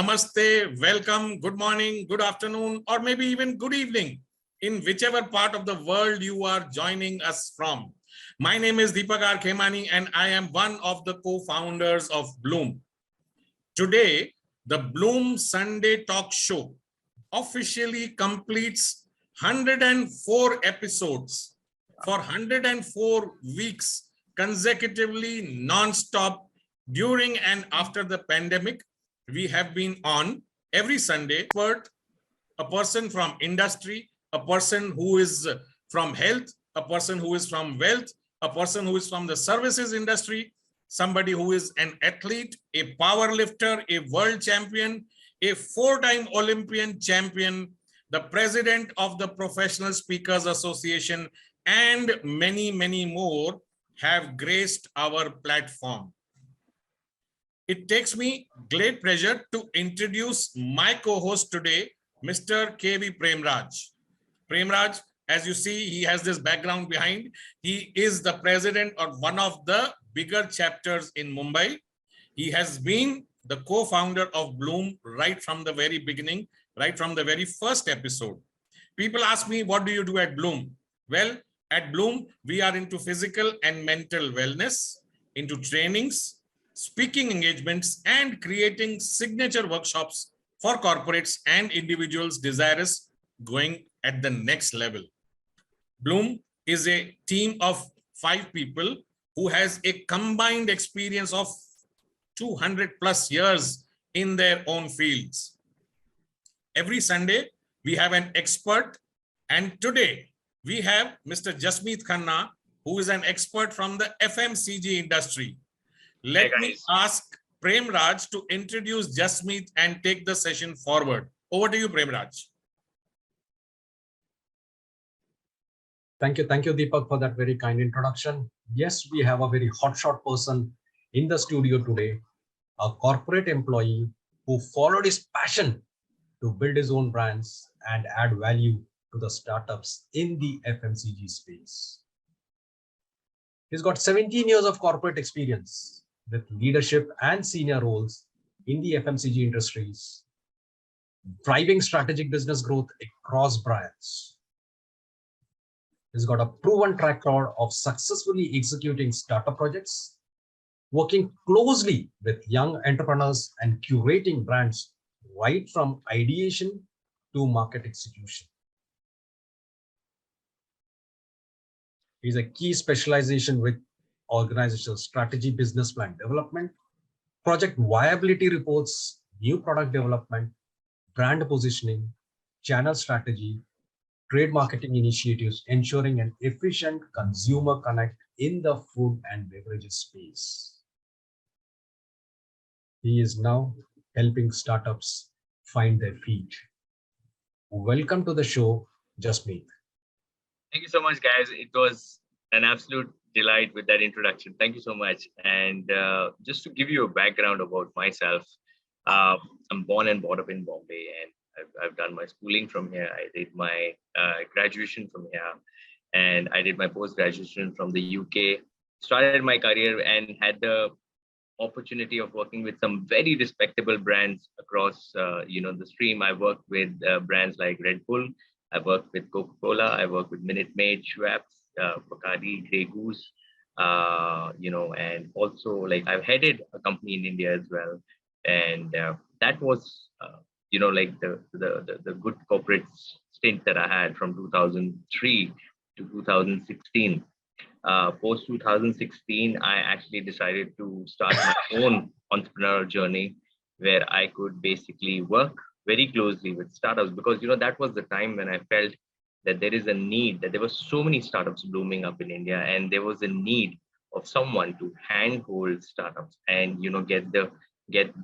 namaste, welcome, good morning, good afternoon, or maybe even good evening in whichever part of the world you are joining us from. My name is Deepak R. Khemani and I am one of the co-founders of Bloom. Today, the Bloom Sunday Talk Show officially completes 104 episodes for 104 weeks consecutively non-stop during and after the pandemic. We have been on every Sunday. A person from industry, a person who is from health, a person who is from wealth, a person who is from the services industry, somebody who is an athlete, a power lifter, a world champion, a four-time Olympian champion, the president of the Professional Speakers Association, and many, many more have graced our platform. It takes me great pleasure to introduce my co-host today, Mr. K.V. Premraj. Premraj, as you see, he has this background behind. He is the president of one of the bigger chapters in Mumbai. He has been the co-founder of Bloom right from the very beginning, right from the very first episode. People ask me, what do you do at Bloom? Well, at Bloom, we are into physical and mental wellness, into trainings, speaking engagements, and creating signature workshops for corporates and individuals desirous going at the next level. Bloom is a team of 5 people who has a combined experience of 200 plus years in their own fields. Every Sunday, we have an expert, and today we have Mr. Jasmeet Khanna, who is an expert from the FMCG industry. Let me ask Prem Raj to introduce Jasmeet and take the session forward. Over to you, Prem Raj. Thank you, Deepak, for that very kind introduction. Yes, we have a very hotshot person in the studio today, a corporate employee who followed his passion to build his own brands and add value to the startups in the FMCG space. He's got 17 years of corporate experience with leadership and senior roles in the FMCG industries, driving strategic business growth across brands. He's got a proven track record of successfully executing startup projects, working closely with young entrepreneurs and curating brands right from ideation to market execution. He's a key specialization with organizational strategy, business plan development, project viability reports, new product development, brand positioning, channel strategy, trade marketing initiatives, ensuring an efficient consumer connect in the food and beverages space. He is now helping startups find their feet. Welcome to the show, Jasmeet. Thank you so much, guys. It was an absolute delight with that introduction. Thank you so much. And just to give you a background about myself, I'm born and brought up in Bombay, and I've done my schooling from here. I did my graduation from here, and I did my post-graduation from the UK. Started my career and had the opportunity of working with some very respectable brands across the stream. I worked with brands like Red Bull. I worked with Coca-Cola. I worked with Minute Maid, Schweppes, Bacardi, Grey Goose, and also like I've headed a company in India as well. And that was, the good corporate stint that I had from 2003 to 2016. Post 2016, I actually decided to start my own entrepreneurial journey where I could basically work very closely with startups, because that was the time when I felt that there is a need, that there were so many startups blooming up in India, and there was a need of someone to handhold startups and get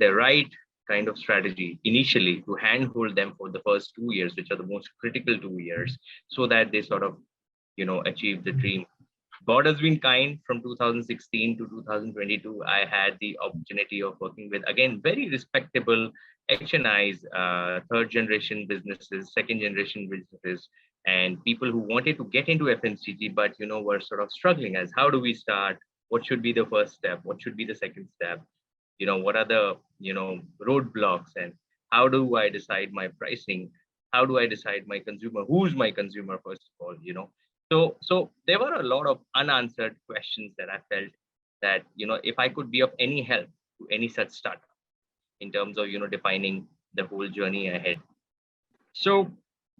the right kind of strategy initially to handhold them for the first 2 years, which are the most critical 2 years, so that they sort of achieve the dream. God has been kind. From 2016 to 2022, I had the opportunity of working with, again, very respectable HNIs, third generation businesses, second generation businesses, and people who wanted to get into FMCG, but, were sort of struggling as how do we start? What should be the first step? What should be the second step? What are the, roadblocks? And How do I decide my pricing? How do I decide my consumer? Who's my consumer, first of all, So there were a lot of unanswered questions that I felt that, if I could be of any help to any such startup in terms of, defining the whole journey ahead. So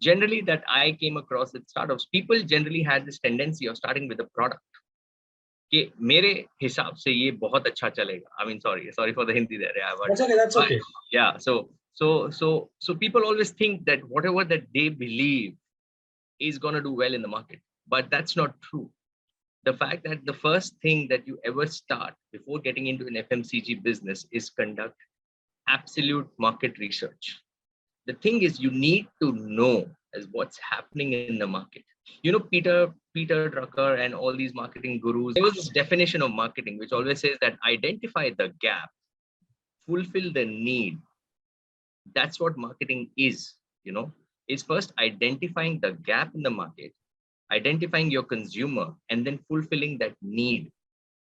generally that I came across with startups, people generally had this tendency of starting with a product. कि मेरे हिसाब से ये बहुत अच्छा चलेगा. I mean, sorry for the Hindi there. Yeah, That's okay. That's okay. Yeah. So people always think that whatever that they believe is going to do well in the market, but that's not true. The fact that the first thing that you ever start before getting into an FMCG business is conduct absolute market research. The thing is, you need to know as what's happening in the market. Peter Drucker and all these marketing gurus, there was this definition of marketing which always says that identify the gap, fulfill the need. That's what marketing is. Is first identifying the gap in the market, identifying your consumer, and then fulfilling that need.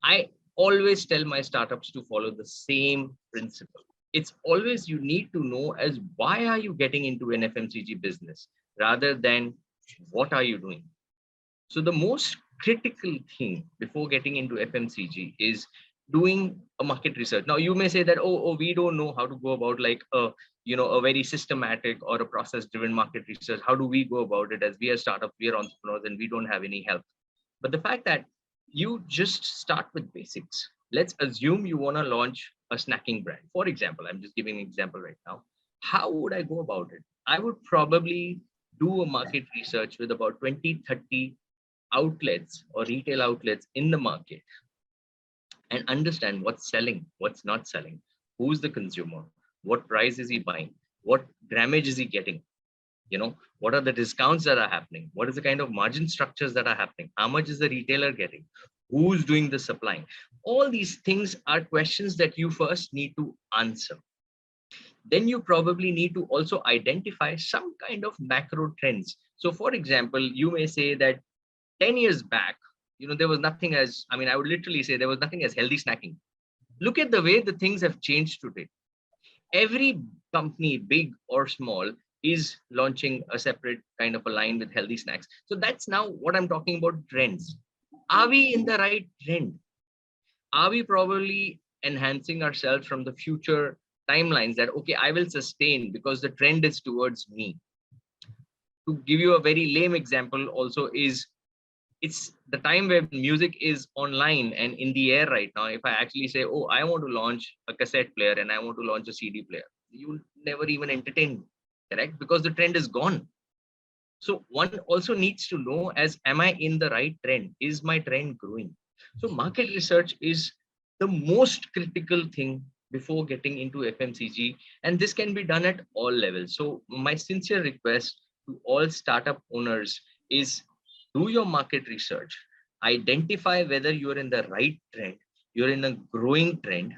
I always tell my startups to follow the same principle. It's always, you need to know as why are you getting into an FMCG business rather than what are you doing. So the most critical thing before getting into FMCG is doing a market research. Now you may say that, oh, we don't know how to go about like a very systematic or a process driven market research. How do we go about it? As we are startups, we are entrepreneurs, and we don't have any help. But the fact that you just start with basics. Let's assume you want to launch a snacking brand. For example, I'm just giving an example right now. How would I go about it? I would probably do a market research with about 20, 30 outlets or retail outlets in the market and understand what's selling, what's not selling, who's the consumer, what price is he buying, what grammage is he getting, what are the discounts that are happening, what is the kind of margin structures that are happening, how much is the retailer getting, who's doing the supplying. All these things are questions that you first need to answer. Then you probably need to also identify some kind of macro trends. So for example, you may say that 10 years back, there was nothing as, I would literally say there was nothing as healthy snacking. Look at the way the things have changed today. Every company, big or small, is launching a separate kind of a line with healthy snacks. So that's now what I'm talking about, trends. Are we in the right trend? Are we probably enhancing ourselves from the future timelines that, okay, I will sustain because the trend is towards me? To give you a very lame example also is, it's the time where music is online and in the air right now. If I actually say, oh, I want to launch a cassette player and I want to launch a CD player, you will never even entertain me, correct? Because the trend is gone. So one also needs to know as, am I in the right trend? Is my trend growing? So market research is the most critical thing before getting into FMCG. And this can be done at all levels. So my sincere request to all startup owners is, do your market research, identify whether you're in the right trend, you're in a growing trend,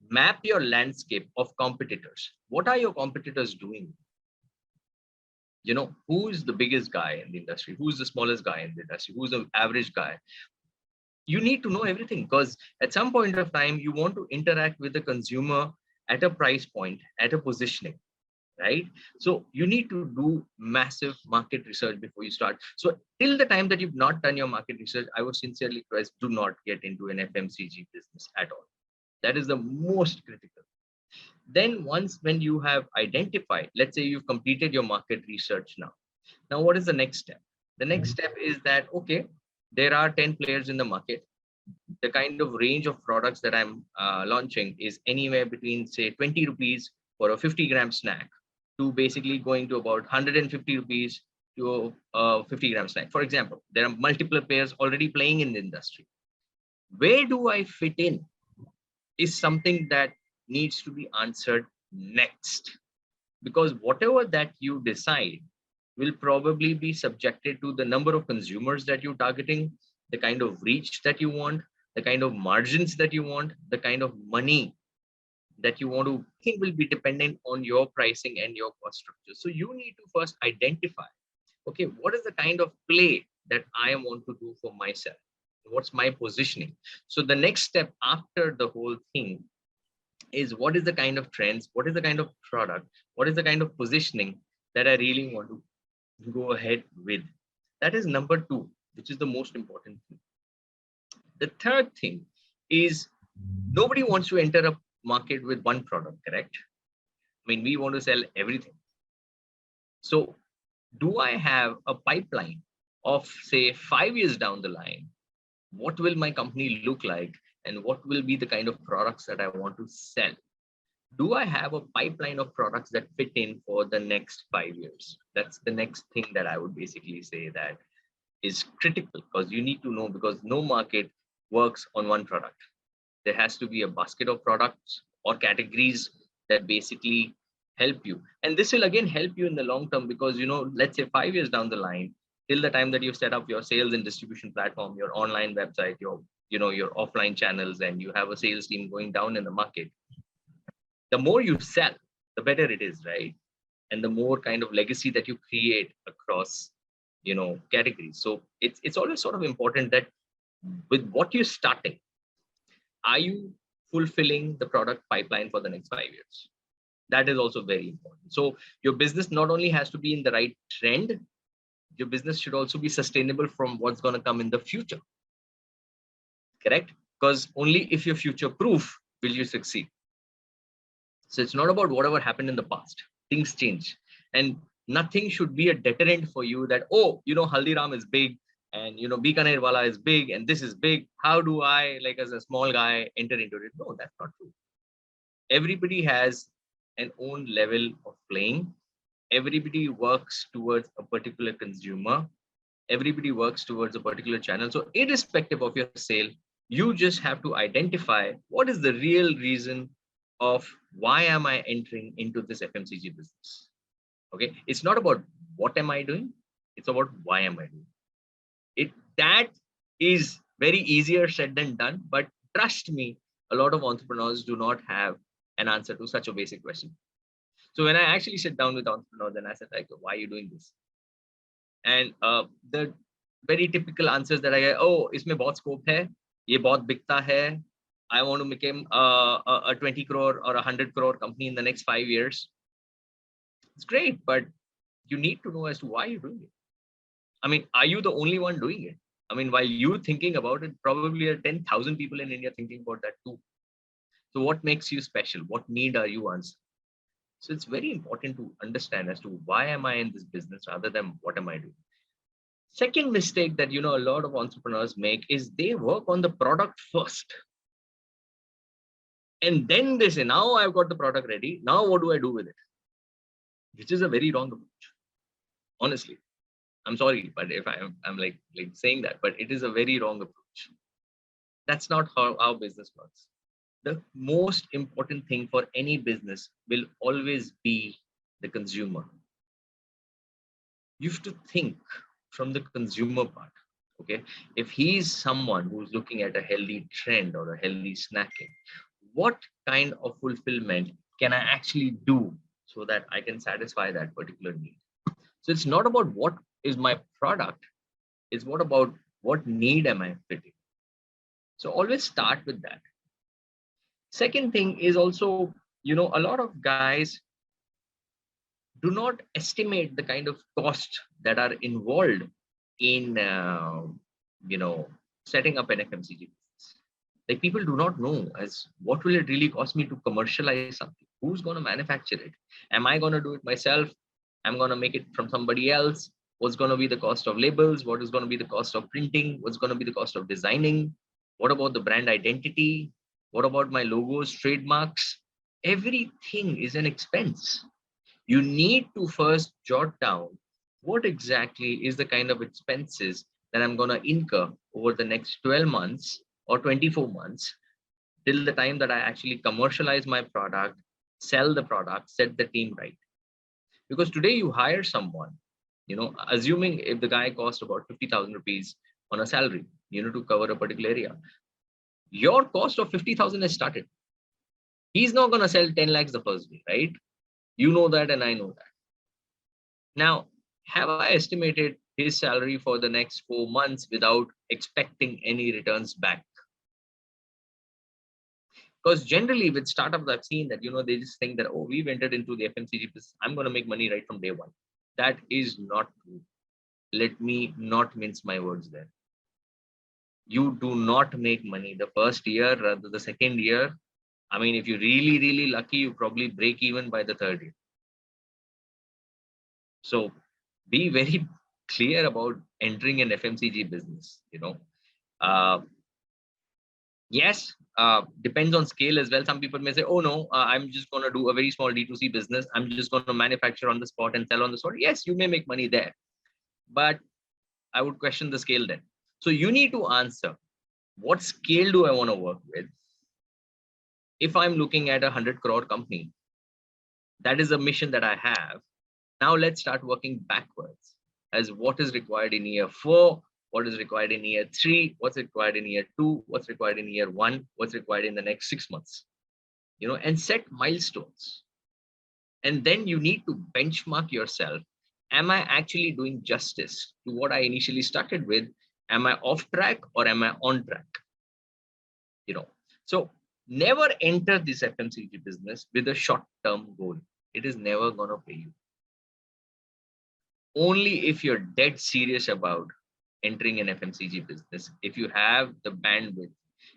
map your landscape of competitors. What are your competitors doing? Who is the biggest guy in the industry? Who's the smallest guy in the industry? Who's the average guy? You need to know everything, because at some point of time, you want to interact with the consumer at a price point, at a positioning, right? So you need to do massive market research before you start. So till the time that you've not done your market research, I would sincerely advise, do not get into an FMCG business at all. That is the most critical. Then when you have identified, let's say you've completed your market research now. Now, what is the next step? The next step is that, okay, there are 10 players in the market. The kind of range of products that I'm launching is anywhere between, say, 20 rupees for a 50-gram snack to basically going to about 150 rupees to a 50-gram snack. For example, there are multiple players already playing in the industry. Where do I fit in is something that needs to be answered next, because whatever that you decide will probably be subjected to the number of consumers that you're targeting, the kind of reach that you want, the kind of margins that you want, the kind of money that you want to think will be dependent on your pricing and your cost structure. So you need to first identify, okay, what is the kind of play that I want to do for myself? What's my positioning? So the next step after the whole thing is what is the kind of trends, what is the kind of product, what is the kind of positioning that I really want to go ahead with. That is number two, which is the most important thing. The third thing is nobody wants to enter a market with one product, correct? I mean, we want to sell everything. So do I have a pipeline of say 5 years down the line? What will my company look like? And what will be the kind of products that I want to sell? Do I have a pipeline of products that fit in for the next 5 years? That's the next thing that I would basically say that is critical, because you need to know, because no market works on one product. There has to be a basket of products or categories that basically help you. And this will again help you in the long term, because, you know, let's say 5 years down the line, till the time that you've set up your sales and distribution platform, your online website, your, you know, your offline channels, and you have a sales team going down in the market, the more you sell, the better it is, right? And the more kind of legacy that you create across, you know, categories. So it's always sort of important that with what you're starting, are you fulfilling the product pipeline for the next 5 years? That is also very important. So your business not only has to be in the right trend, your business should also be sustainable from what's going to come in the future. Correct? Because only if you're future proof will you succeed. So it's not about whatever happened in the past. Things change, and nothing should be a deterrent for you that, oh, you know, Haldiram is big, and, you know, Bikaner wala is big, and this is big. How do I, like, as a small guy, enter into it? No, that's not true. Everybody has an own level of playing. Everybody works towards a particular consumer. Everybody works towards a particular channel. So irrespective of your sale, you just have to identify what is the real reason of why am I entering into this FMCG business. Okay, it's not about what am I doing, it's about why am I doing it. That is very easier said than done, but trust me, a lot of entrepreneurs do not have an answer to such a basic question. So when I actually sit down with entrepreneurs and I said, like, why are you doing this? And the very typical answers that I get, oh, isme bahut scope hai, ye bahut bikta hai, I want to become a 20 crore or 100 crore company in the next 5 years. It's great, but you need to know as to why you're doing it. I mean, are you the only one doing it? I mean, while you thinking about it, probably 10,000 people in India thinking about that too. So what makes you special? What need are you answering? So it's very important to understand as to why am I in this business rather than what am I doing. Second mistake that, you know, a lot of entrepreneurs make is they work on the product first. And then they say, now I've got the product ready. Now what do I do with it? Which is a very wrong approach. Honestly, I'm sorry, but if I'm like saying that, but it is a very wrong approach. That's not how our business works. The most important thing for any business will always be the consumer. You have to think from the consumer part. Okay, if he's someone who's looking at a healthy trend or a healthy snacking, what kind of fulfillment can I actually do so that I can satisfy that particular need? So it's not about what is my product, it's what about what need am I fitting. So always start with that. Second thing is also, you know, a lot of guys do not estimate the kind of cost that are involved in, you know, setting up an FMCG business. Like, people do not know as what will it really cost me to commercialize something? Who's going to manufacture it? Am I going to do it myself? I'm going to make it from somebody else? What's going to be the cost of labels? What is going to be the cost of printing? What's going to be the cost of designing? What about the brand identity? What about my logos, trademarks? Everything is an expense. You need to first jot down what exactly is the kind of expenses that I'm going to incur over the next 12 months or 24 months till the time that I actually commercialize my product, sell the product, set the team right. Because today you hire someone, you know, assuming if the guy costs about 50,000 rupees on a salary, you know, to cover a particular area, your cost of 50,000 has started. He's not going to sell 10 lakhs the first day, right? You know that, and I know that. Now, have I estimated his salary for the next 4 months without expecting any returns back? Because generally with startups, I've seen that, they just think that, oh, we've entered into the FMCG business, I'm going to make money right from day one. That is not true. Let me not mince my words there. You do not make money the first year, rather the second year. I mean, if you're really, really lucky, you probably break even by the third year. So be very clear about entering an FMCG business, Uh, yes, depends on scale as well. Some people may say, oh no, I'm just going to do a very small D2C business. I'm just going to manufacture on the spot and sell on the spot. Yes, you may make money there, but I would question the scale then. So you need to answer, what scale do I want to work with? If I'm looking at 100 crore company, that is a mission that I have. Now let's start working backwards as what is required in year 4, what is required in year 3, what's required in year 2, what's required in year 1, what's required in the next 6 months, and set milestones. And then you need to benchmark yourself. Am I actually doing justice to what I initially started with? Am I off track or am I on track? So never enter this FMCG business with a short-term goal. It is never going to pay you. Only if you're dead serious about entering an FMCG business, if you have the bandwidth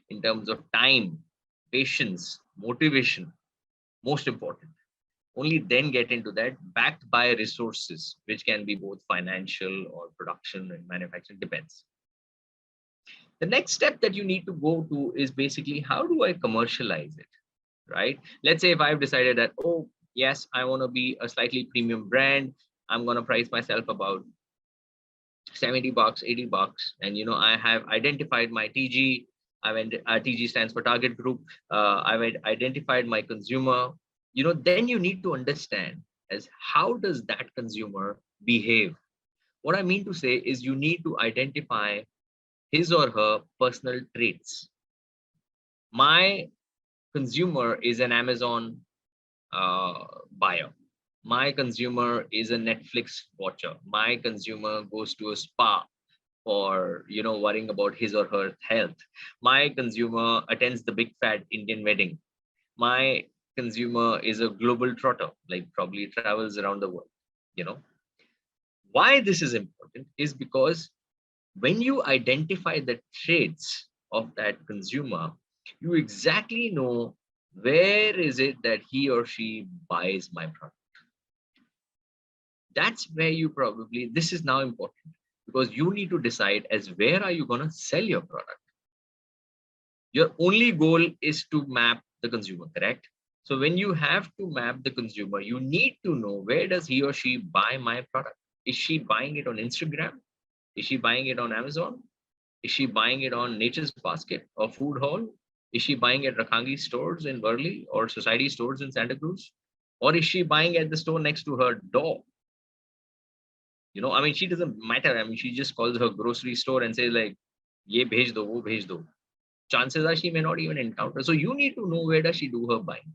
in terms of time, patience, motivation, most important, only then get into that, backed by resources, which can be both financial or production and manufacturing, depends. The next step that you need to go to is basically, how do I commercialize it, right? Let's say if I've decided that, oh, yes, I want to be a slightly premium brand. I'm going to price myself about $70, $80. And, I have identified my TG. TG stands for target group. I've identified my consumer. Then you need to understand as how does that consumer behave? What I mean to say is you need to identify his or her personal traits. My consumer is an Amazon buyer. My consumer is a Netflix watcher. My consumer goes to a spa for, worrying about his or her health. My consumer attends the big fat Indian wedding. My consumer is a global trotter, like probably travels around the world. Why this is important is because when you identify the traits of that consumer, you exactly know where is it that he or she buys my product. That's where you probably, this is now important because you need to decide as where are you going to sell your product. Your only goal is to map the consumer, correct? So when you have to map the consumer, you need to know where does he or she buy my product. Is she buying it on Instagram? Is she buying it on Amazon? Is she buying it on Nature's Basket or Food Hall? Is she buying at Rakhangi stores in Burley or Society stores in Santa Cruz? Or is she buying at the store next to her door? I mean, she doesn't matter. I mean, she just calls her grocery store and says like, ye bhej do, wo bhej do. Chances are she may not even encounter. So you need to know where does she do her buying?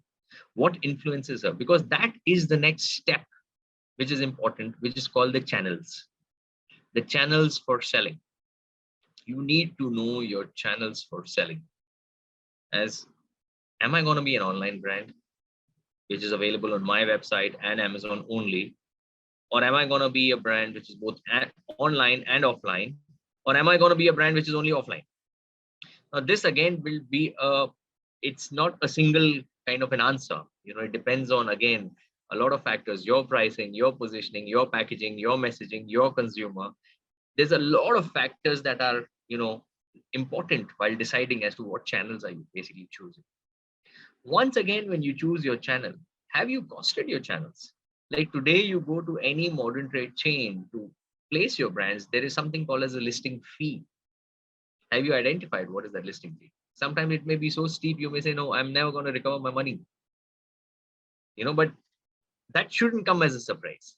What influences her? Because that is the next step, which is important, which is called the channels. The channels for selling. You need to know your channels for selling. As, am I going to be an online brand, which is available on my website and Amazon only? Or am I going to be a brand which is both online and offline? Or am I going to be a brand which is only offline? Now, this again will be it's not a single kind of an answer. It depends on, again, a lot of factors, your pricing, your positioning, your packaging, your messaging, your consumer. There's a lot of factors that are, important while deciding as to what channels are you basically choosing. Once again, when you choose your channel, have you costed your channels? Like today, you go to any modern trade chain to place your brands, there is something called as a listing fee. Have you identified what is that listing fee? Sometimes it may be so steep, you may say, no, I'm never going to recover my money. But that shouldn't come as a surprise.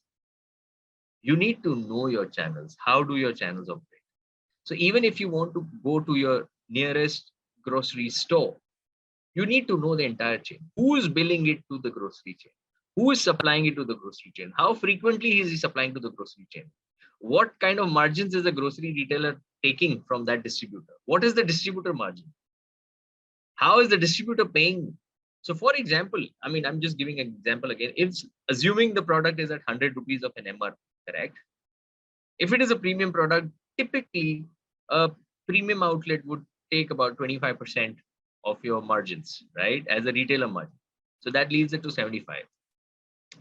You need to know your channels. How do your channels operate? So even if you want to go to your nearest grocery store, you need to know the entire chain. Who is billing it to the grocery chain? Who is supplying it to the grocery chain? How frequently is he supplying to the grocery chain? What kind of margins is the grocery retailer taking from that distributor? What is the distributor margin? How is the distributor paying? So for example, I mean, I'm just giving an example again. If assuming the product is at 100 rupees of an MRP, correct? If it is a premium product, typically a premium outlet would take about 25% of your margins, right? As a retailer margin. So that leaves it to 75.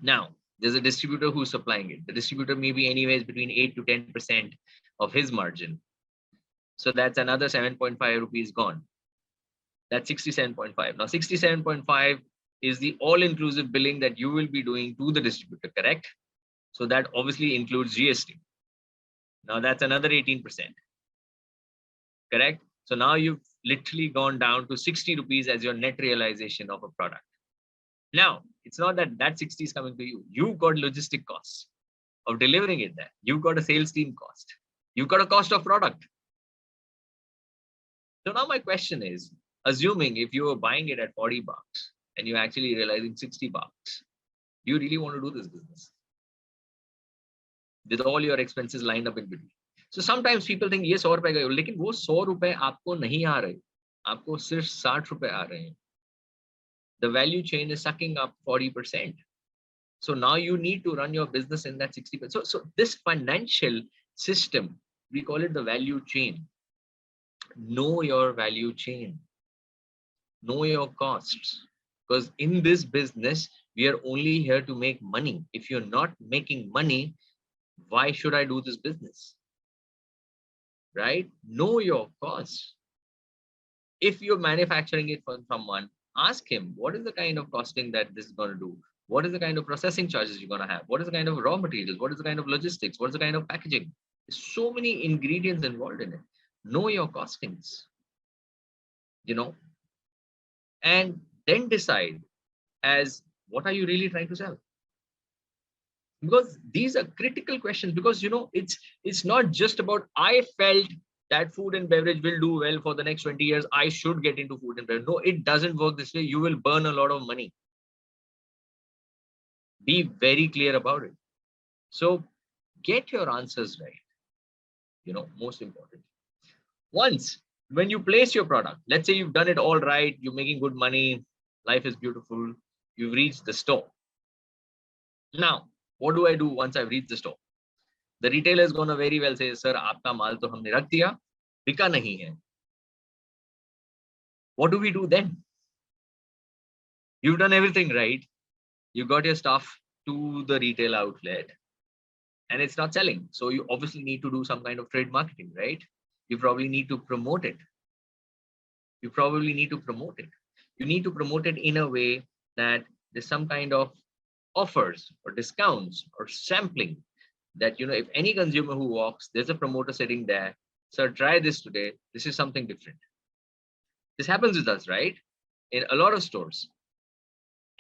Now, there's a distributor who's supplying it. The distributor may be anyways between 8 to 10% of his margin. So that's another 7.5 rupees gone. That's 67.5. Now, 67.5 is the all-inclusive billing that you will be doing to the distributor, correct? So that obviously includes GST. Now that's another 18%, correct? So now you've literally gone down to 60 rupees as your net realization of a product. Now, it's not that that 60 is coming to you. You've got logistic costs of delivering it there. You've got a sales team cost. You've got a cost of product. So now my question is, assuming if you were buying it at 40 bucks and you're actually realizing 60 bucks, do you really want to do this business? With all your expenses lined up in between. So sometimes people think, ये 100 रुपए का, लेकिन वो 100 रुपए आपको नहीं आ रहे, आपको सिर्फ 60 रुपए आ रहे हैं. The value chain is sucking up 40%. So now you need to run your business in that 60%. So this financial system, we call it the value chain. Know your value chain. Know your costs. Because in this business, we are only here to make money. If you're not making money, why should I do this business? Right? Know your costs. If you're manufacturing it for someone, ask him, what is the kind of costing that this is going to do? What is the kind of processing charges you're going to have? What is the kind of raw materials? What is the kind of logistics? What is the kind of packaging? There's so many ingredients involved in it. Know your costings, and then decide as what are you really trying to sell? Because these are critical questions, because it's not just about I felt that food and beverage will do well for the next 20 years, I should get into food and beverage. No, it doesn't work this way. You will burn a lot of money. Be very clear about it. So get your answers right, most important. Once when you place your product, let's say you've done it all right, you're making good money, life is beautiful, you've reached the store. Now, what do I do once I've reached the store? The retailer is going to very well say, sir, aapka maal to humne rakh diya, bika nahi hai. What do we do then? You've done everything right. You got your stuff to the retail outlet and it's not selling. So you obviously need to do some kind of trade marketing, right? You probably need to promote it. You need to promote it in a way that there's some kind of offers or discounts or sampling that, if any consumer who walks, there's a promoter sitting there. Sir, try this today. This is something different. This happens with us, right? In a lot of stores.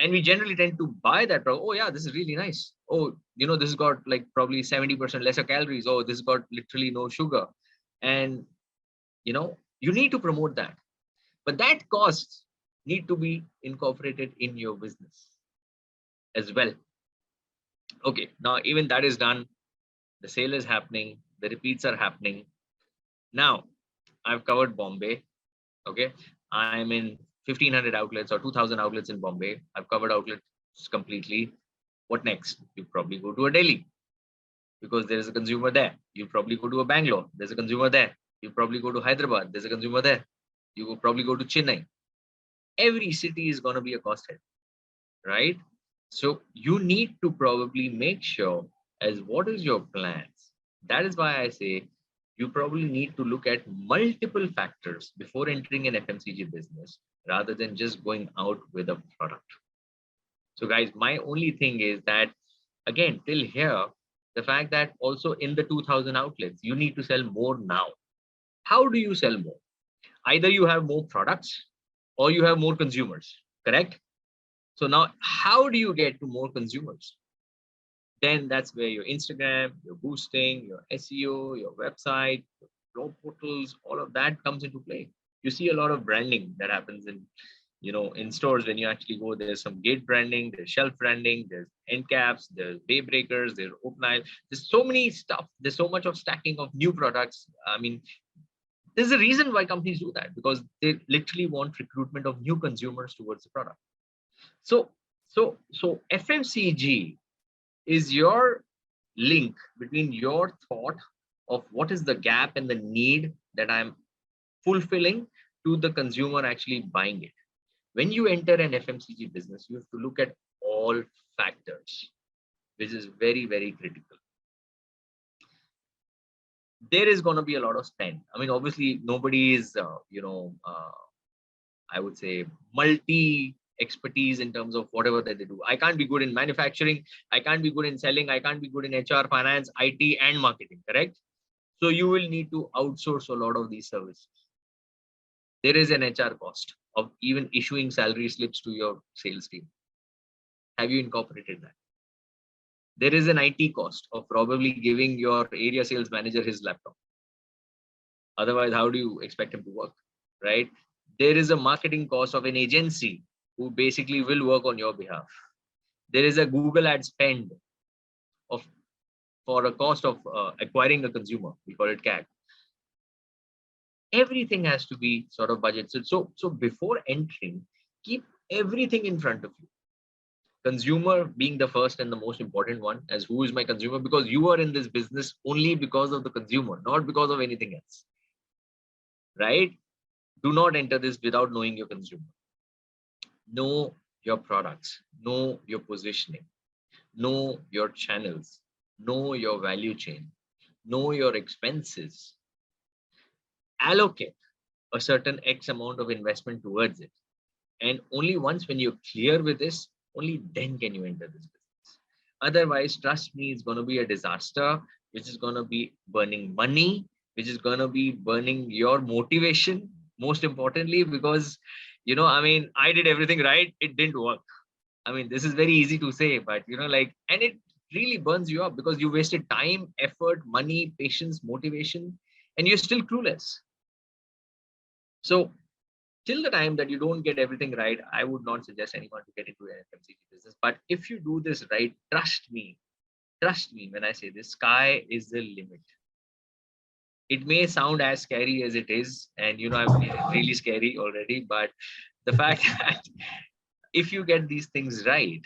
And we generally tend to buy that product. Oh yeah, this is really nice. Oh, this has got like probably 70% lesser calories. Oh, this has got literally no sugar. And, you need to promote that. But that costs need to be incorporated in your business as well. Okay, now even that is done. The sale is happening. The repeats are happening. Now, I've covered Bombay. Okay, I'm in 1,500 outlets or 2,000 outlets in Bombay. I've covered outlets completely. What next? You probably go to a Delhi because there is a consumer there. You probably go to a Bangalore. There's a consumer there. You probably go to Hyderabad. There's a consumer there. You will probably go to Chennai. Every city is going to be a cost head, right? So you need to probably make sure as what is your plans. That is why I say you probably need to look at multiple factors before entering an FMCG business rather than just going out with a product. So guys, my only thing is that, again, till here, the fact that also in the 2,000 outlets, you need to sell more now. How do you sell more? Either you have more products or you have more consumers, correct? So now how do you get to more consumers? Then that's where your Instagram, your boosting, your SEO, your website, your blog portals, all of that comes into play. You see a lot of branding that happens in, in stores. When you actually go, there's some gate branding, there's shelf branding, there's end caps, there's day breakers, there's open aisle. There's so many stuff. There's so much of stacking of new products. I mean, There's a reason why companies do that, because they literally want recruitment of new consumers towards the product. So FMCG is your link between your thought of what is the gap and the need that I'm fulfilling to the consumer actually buying it. When you enter an FMCG business, you have to look at all factors, which is very, very critical. There is going to be a lot of spend. I mean, obviously, nobody is, I would say, multi expertise in terms of whatever that they do. I can't be good in manufacturing. I can't be good in selling. I can't be good in HR, finance, IT, and marketing, correct? So you will need to outsource a lot of these services. There is an HR cost of even issuing salary slips to your sales team. Have you incorporated that? There is an IT cost of probably giving your area sales manager his laptop. Otherwise, how do you expect him to work, right? There is a marketing cost of an agency who basically will work on your behalf. There is a Google ad spend for a cost of acquiring a consumer. We call it CAC. Everything has to be sort of budgeted. So before entering, keep everything in front of you. Consumer being the first and the most important one, as who is my consumer, because you are in this business only because of the consumer, not because of anything else, right? Do not enter this without knowing your consumer. Know your products, know your positioning, know your channels, know your value chain, know your expenses, allocate a certain X amount of investment towards it. And only once when you're clear with this, only then can you enter this business. Otherwise, trust me, it's going to be a disaster, which is going to be burning money, which is going to be burning your motivation, most importantly, because, I mean, I did everything right. It didn't work. I mean, this is very easy to say, but, and it really burns you up because you wasted time, effort, money, patience, motivation, and you're still clueless. So till the time that you don't get everything right, I would not suggest anyone to get into an FMCG business. But if you do this right, trust me when I say this, sky is the limit. It may sound as scary as it is, and I'm really scary already, but the fact that if you get these things right,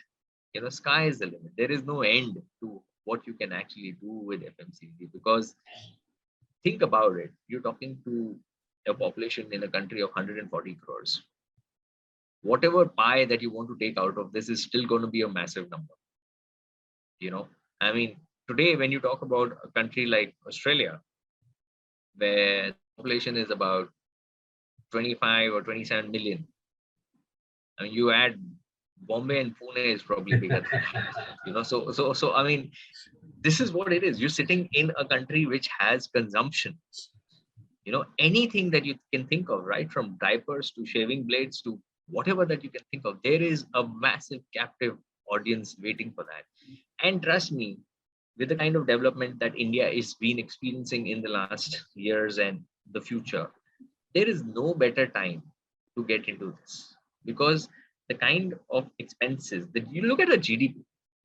sky is the limit. There is no end to what you can actually do with FMCG, because think about it. You're talking to a population in a country of 140 crores. Whatever pie that you want to take out of this is still going to be a massive number. I mean, today, when you talk about a country like Australia, where the population is about 25 or 27 million, I mean, you add Bombay and Pune is probably bigger than that. So I mean, this is what it is. You're sitting in a country which has consumption. Anything that you can think of, right? From diapers to shaving blades to whatever that you can think of, there is a massive captive audience waiting for that. And trust me, with the kind of development that India is been experiencing in the last years and the future, there is no better time to get into this, because the kind of expenses that you look at the GDP,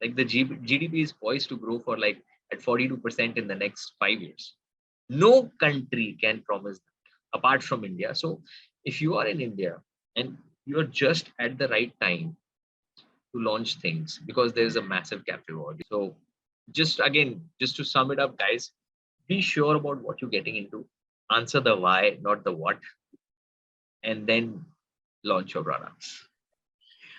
like the GDP is poised to grow for like at 42% in the next 5 years. No country can promise that apart from India. So if you are in India and you're just at the right time to launch things, because there's a massive captive audience. So just to sum it up, guys, be sure about what you're getting into, answer the why, not the what, and then launch your products.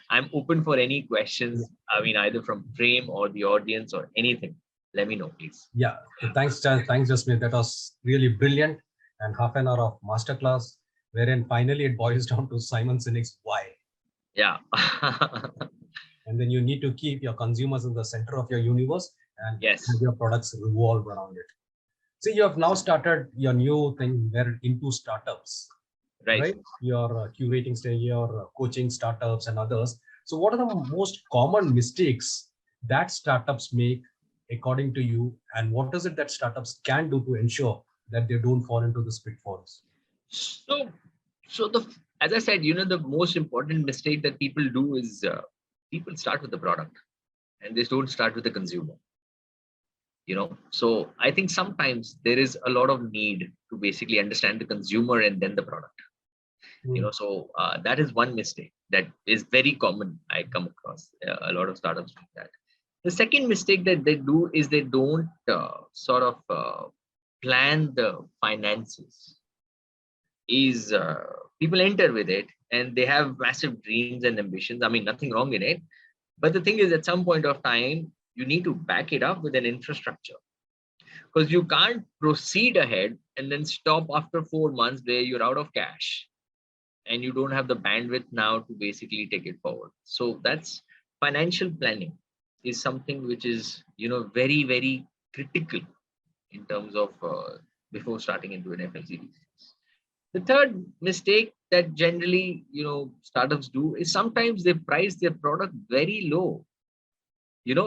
I'm open for any questions. I mean, either from Prem or the audience or anything. Let me know, please. Yeah, thanks, Jasmeet. That was really brilliant, and half an hour of masterclass, wherein finally it boils down to Simon Sinek's why. Yeah. And then you need to keep your consumers in the center of your universe and yes, have your products revolve around it. See, you have now started your new thing where into startups, right? You're curating, say, your coaching startups and others. So what are the most common mistakes that startups make according to you, and what is it that startups can do to ensure that they don't fall into the pitfalls? So as I said, the most important mistake that people do is people start with the product and they don't start with the consumer. So I think sometimes there is a lot of need to basically understand the consumer and then the product. So that is one mistake that is very common. I come across a lot of startups do that. The second mistake that they do is they don't plan the finances. People enter with it and they have massive dreams and ambitions. I mean, nothing wrong in it. But the thing is, at some point of time, you need to back it up with an infrastructure, because you can't proceed ahead and then stop after 4 months where you're out of cash and you don't have the bandwidth now to basically take it forward. So that's financial planning is something which is, very, very critical in terms of before starting into an FMCG. The third mistake that generally, startups do is sometimes they price their product very low.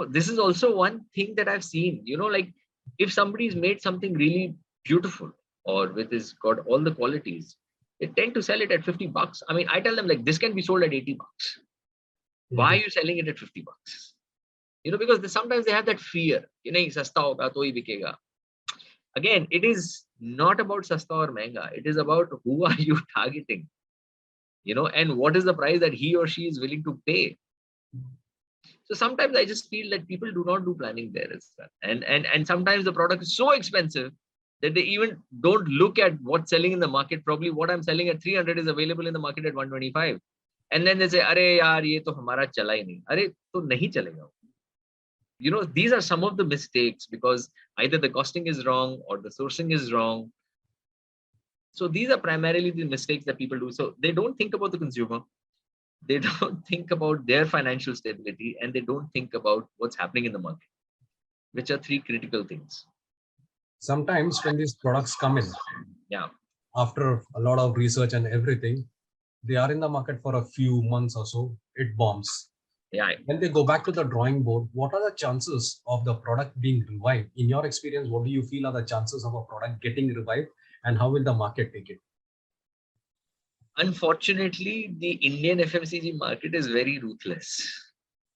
This is also one thing that I've seen, like if somebody's made something really beautiful or with his got all the qualities, they tend to sell it at $50. I mean, I tell them like this can be sold at $80. Why are you selling it at $50? Because sometimes they have that fear, sasta hoga to hi bikega. Again, it is not about sasta or mehanga. It is about who are you targeting, and what is the price that he or she is willing to pay. So sometimes I just feel that people do not do planning there as well. And sometimes the product is so expensive that they even don't look at what's selling in the market. Probably what I'm selling at 300 is available in the market at 125. And then they say, "Arey yaar, ye to hamara chala hi nahi." Arey, to nahi chalega. These are some of the mistakes because either the costing is wrong or the sourcing is wrong. So these are primarily the mistakes that people do. So they don't think about the consumer. They don't think about their financial stability, and they don't think about what's happening in the market, which are three critical things. Sometimes when these products come in, after a lot of research and everything, they are in the market for a few months or so, it bombs. When they go back to the drawing board, what are the chances of the product being revived? In your experience, what do you feel are the chances of a product getting revived, and how will the market take it? Unfortunately, the Indian FMCG market is very ruthless.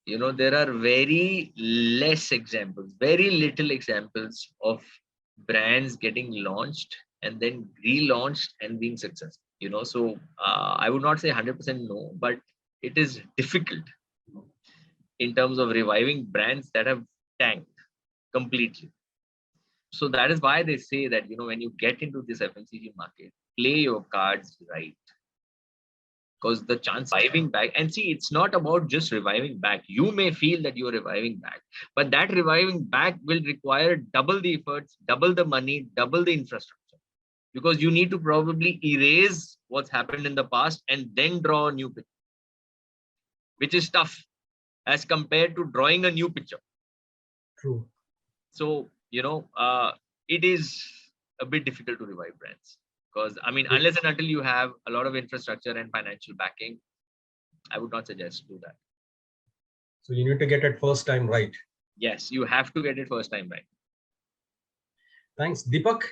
There are very less examples, very little examples of brands getting launched and then relaunched and being successful. So I would not say 100% no, but it is difficult in terms of reviving brands that have tanked completely. So that is why they say that, when you get into this FMCG market, play your cards right. Because the chance reviving back, and see, it's not about just reviving back. You may feel that you're reviving back, but that reviving back will require double the efforts, double the money, double the infrastructure, because you need to probably erase what's happened in the past and then draw a new picture, which is tough as compared to drawing a new picture. True. So, it is a bit difficult to revive brands. Because, I mean, unless and until you have a lot of infrastructure and financial backing, I would not suggest do that. So you need to get it first time right. Yes, you have to get it first time right. Thanks. Deepak?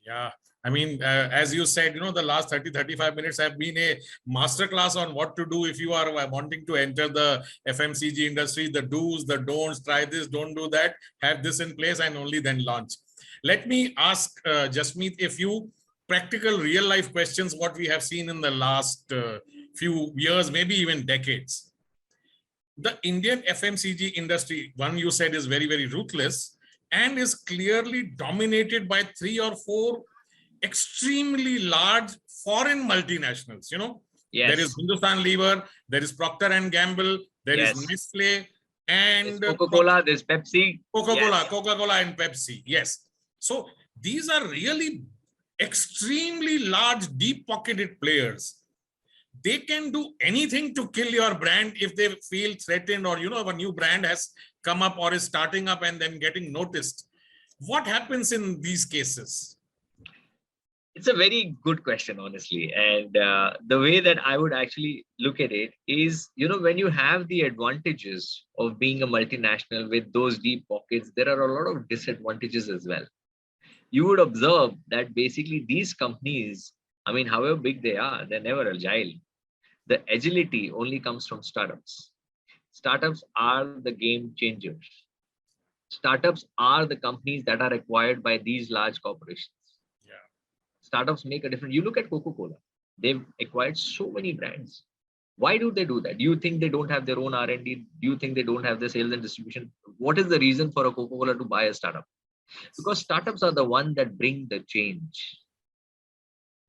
Yeah. I mean, as you said, the last 30-35 minutes have been a masterclass on what to do if you are wanting to enter the FMCG industry, the do's, the don'ts, try this, don't do that, have this in place, and only then launch. Let me ask Jasmeet a few practical real life questions, what we have seen in the last few years, maybe even decades. The Indian FMCG industry, one you said, is very, very ruthless and is clearly dominated by 3 or 4 extremely large foreign multinationals. Yes. There is Hindustan Lever, there is Procter and Gamble, there is Nestle, and Coca-Cola, there's Pepsi. Coca-Cola and Pepsi. Yes. So these are really extremely large, deep-pocketed players. They can do anything to kill your brand if they feel threatened, or if a new brand has come up or is starting up and then getting noticed. What happens in these cases? It's a very good question, honestly. And the way that I would actually look at it is, when you have the advantages of being a multinational with those deep pockets, there are a lot of disadvantages as well. You would observe that basically these companies, I mean, however big they are, they're never agile. The agility only comes from startups. Startups are the game changers. Startups are the companies that are acquired by these large corporations. Startups make a difference. You look at Coca-Cola. They've acquired so many brands. Why do they do that? Do you think they don't have their own R&D? Do you think they don't have the sales and distribution? What is the reason for a Coca-Cola to buy a startup? Because startups are the one that bring the change,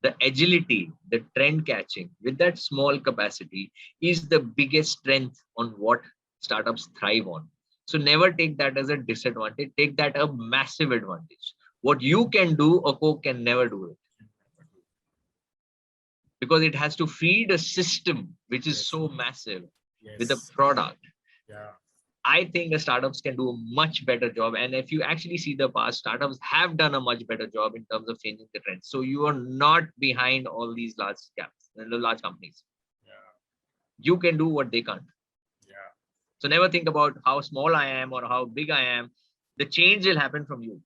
the agility, the trend catching with that small capacity is the biggest strength on what startups thrive on. So never take that as a disadvantage. Take that a massive advantage. What you can do, a Coke can never do it, because it has to feed a system which is so massive with a product. Yeah. I think the startups can do a much better job. And if you actually see the past, startups have done a much better job in terms of changing the trends. So you are not behind all these large caps and the large companies. Yeah. You can do what they can't. Yeah. So never think about how small I am or how big I am. The change will happen from you.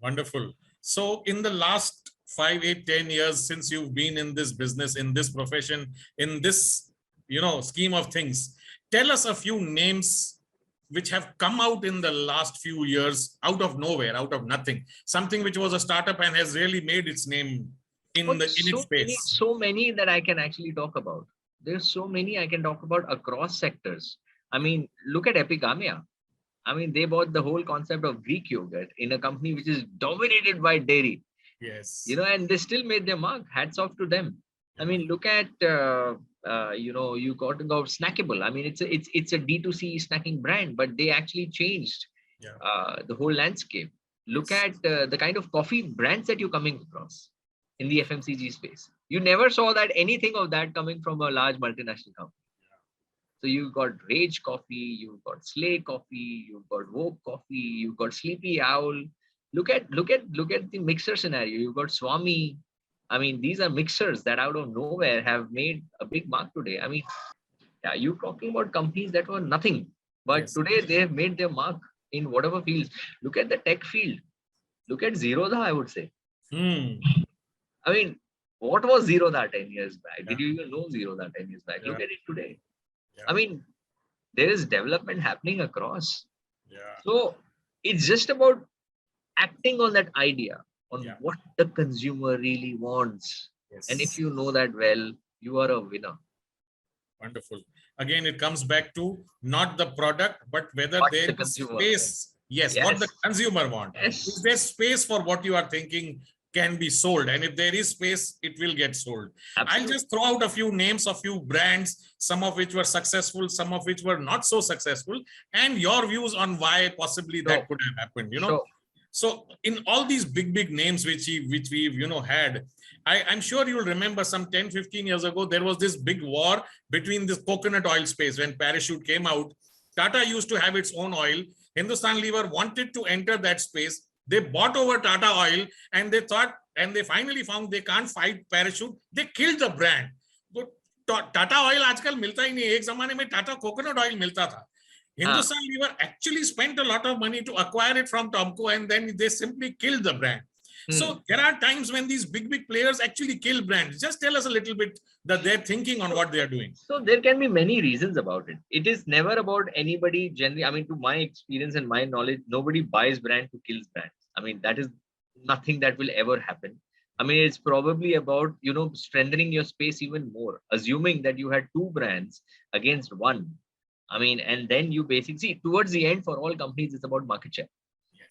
Wonderful. So in the last 5, 8, 10 years since you've been in this business, in this profession, in this, scheme of things, tell us a few names which have come out in the last few years out of nowhere, out of nothing. Something which was a startup and has really made its name in its space. So many that I can actually talk about. There's so many I can talk about across sectors. I mean, look at Epicamia. I mean, they bought the whole concept of Greek yogurt in a company which is dominated by dairy. Yes. And they still made their mark. Hats off to them. Yeah. I mean, look at you got to go Snackable. I mean, it's a D2C snacking brand, but they actually changed the whole landscape. Look at the kind of coffee brands that you're coming across in the FMCG space. You never saw that anything of that coming from a large multinational company. So you've got Rage Coffee, you've got Slay Coffee, you've got Woke Coffee, you've got Sleepy Owl. Look at the mixer scenario. You've got Swami. I mean, these are mixers that out of nowhere have made a big mark today. I mean, you're talking about companies that were nothing, but today they have made their mark in whatever fields. Look at the tech field. Look at Zerodha, I would say. I mean, what was Zerodha 10 years back? Did you even know Zerodha 10 years back? Look at it today. I mean, there is development happening across. So it's just about acting on that idea, on what the consumer really wants. And if you know that well, you are a winner. Wonderful. Again, it comes back to not the product, but whether there is space. Yes, what the consumer wants. Is there space for what you are thinking can be sold? And if there is space, it will get sold. Absolutely. I'll just throw out a few names of few brands, some of which were successful, some of which were not so successful, and your views on why possibly that could have happened. So in all these big names which we've had, I'm sure you'll remember some 10, 15 years ago, there was this big war between this coconut oil space. When Parachute came out, Tata used to have its own oil. Hindustan Lever wanted to enter that space. They bought over Tata Oil and they thought, and they finally found they can't fight Parachute. They killed the brand. So Tata Oil आजकल मिलता ही नहीं. एक ज़माने में Tata coconut oil मिलता था. Hindustan Lever actually spent a lot of money to acquire it from Tomco, and then they simply killed the brand. So there are times when these big players actually kill brands. Just tell us a little bit that they're thinking on what they are doing. So there can be many reasons about it. It is never about anybody generally. I mean, to my experience and my knowledge, nobody buys brand to kill brands. I mean, that is nothing that will ever happen. I mean, it's probably about, strengthening your space even more, assuming that you had two brands against one. I mean, and then you basically see towards the end for all companies, it's about market share.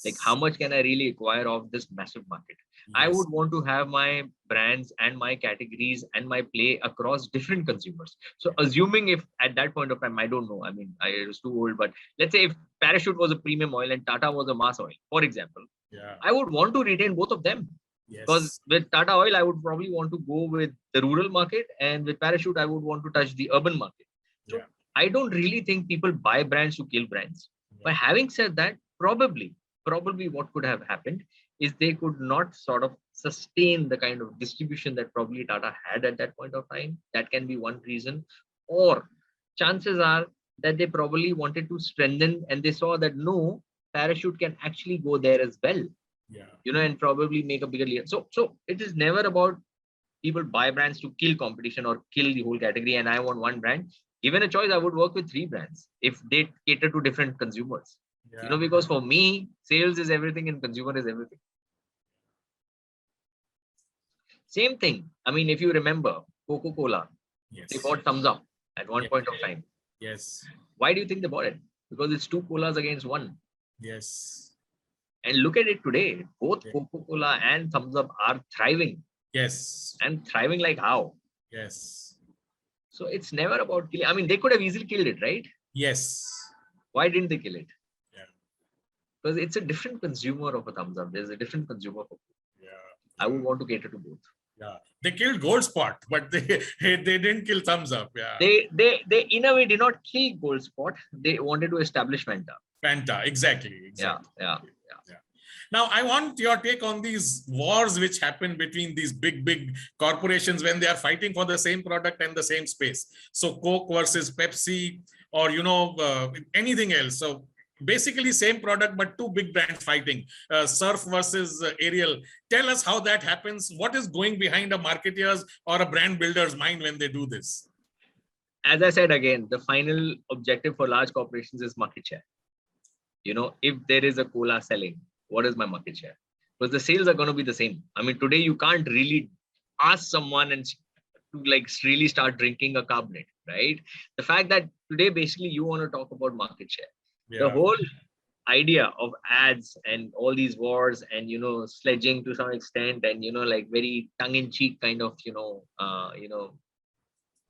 Like, how much can I really acquire of this massive market? I would want to have my brands and my categories and my play across different consumers. So assuming if at that point of time, I don't know, I mean, I was too old, but let's say if Parachute was a premium oil and Tata was a mass oil, for example, I would want to retain both of them. Because with Tata Oil, I would probably want to go with the rural market, and with Parachute, I would want to touch the urban market. So I don't really think people buy brands to kill brands. But having said that, probably what could have happened is they could not sort of sustain the kind of distribution that probably Tata had at that point of time. That can be one reason. Or chances are that they probably wanted to strengthen and they saw that no, Parachute can actually go there as well. And probably make a bigger lead. So it is never about people buy brands to kill competition or kill the whole category. And I want one brand. Given a choice, I would work with 3 brands if they cater to different consumers. Because for me, sales is everything and consumer is everything. Same thing. I mean, if you remember Coca-Cola, Yes. they bought Thumbs Up at one Yes. point of time. Yes. Why do you think they bought it? Because it's two colas against one. Yes. And look at it today. Both Yeah. Coca-Cola and Thumbs Up are thriving. Yes. And thriving like how? Yes. So it's never about killing. I mean, they could have easily killed it, right? Yes. Why didn't they kill it? Yeah. Because it's a different consumer of a Thumbs Up. There's a different consumer of Yeah. I would want to cater to both. Yeah. They killed Gold Spot, but they didn't kill Thumbs Up. Yeah. They in a way did not kill Gold Spot. They wanted to establish Fanta. Fanta. Exactly. Exactly. Yeah. Now, I want your take on these wars which happen between these big corporations when they are fighting for the same product and the same space. So Coke versus Pepsi, or anything else. So basically same product, but two big brands fighting. Surf versus Ariel. Tell us how that happens. What is going behind a marketer's or a brand builder's mind when they do this? As I said again, the final objective for large corporations is market share. If there is a cola selling, what is my market share? Because the sales are going to be the same. I mean, today you can't really ask someone and to like really start drinking a carbonate, right? The fact that today basically you want to talk about market share. Yeah. The whole idea of ads and all these wars and sledging to some extent and like very tongue-in-cheek kind of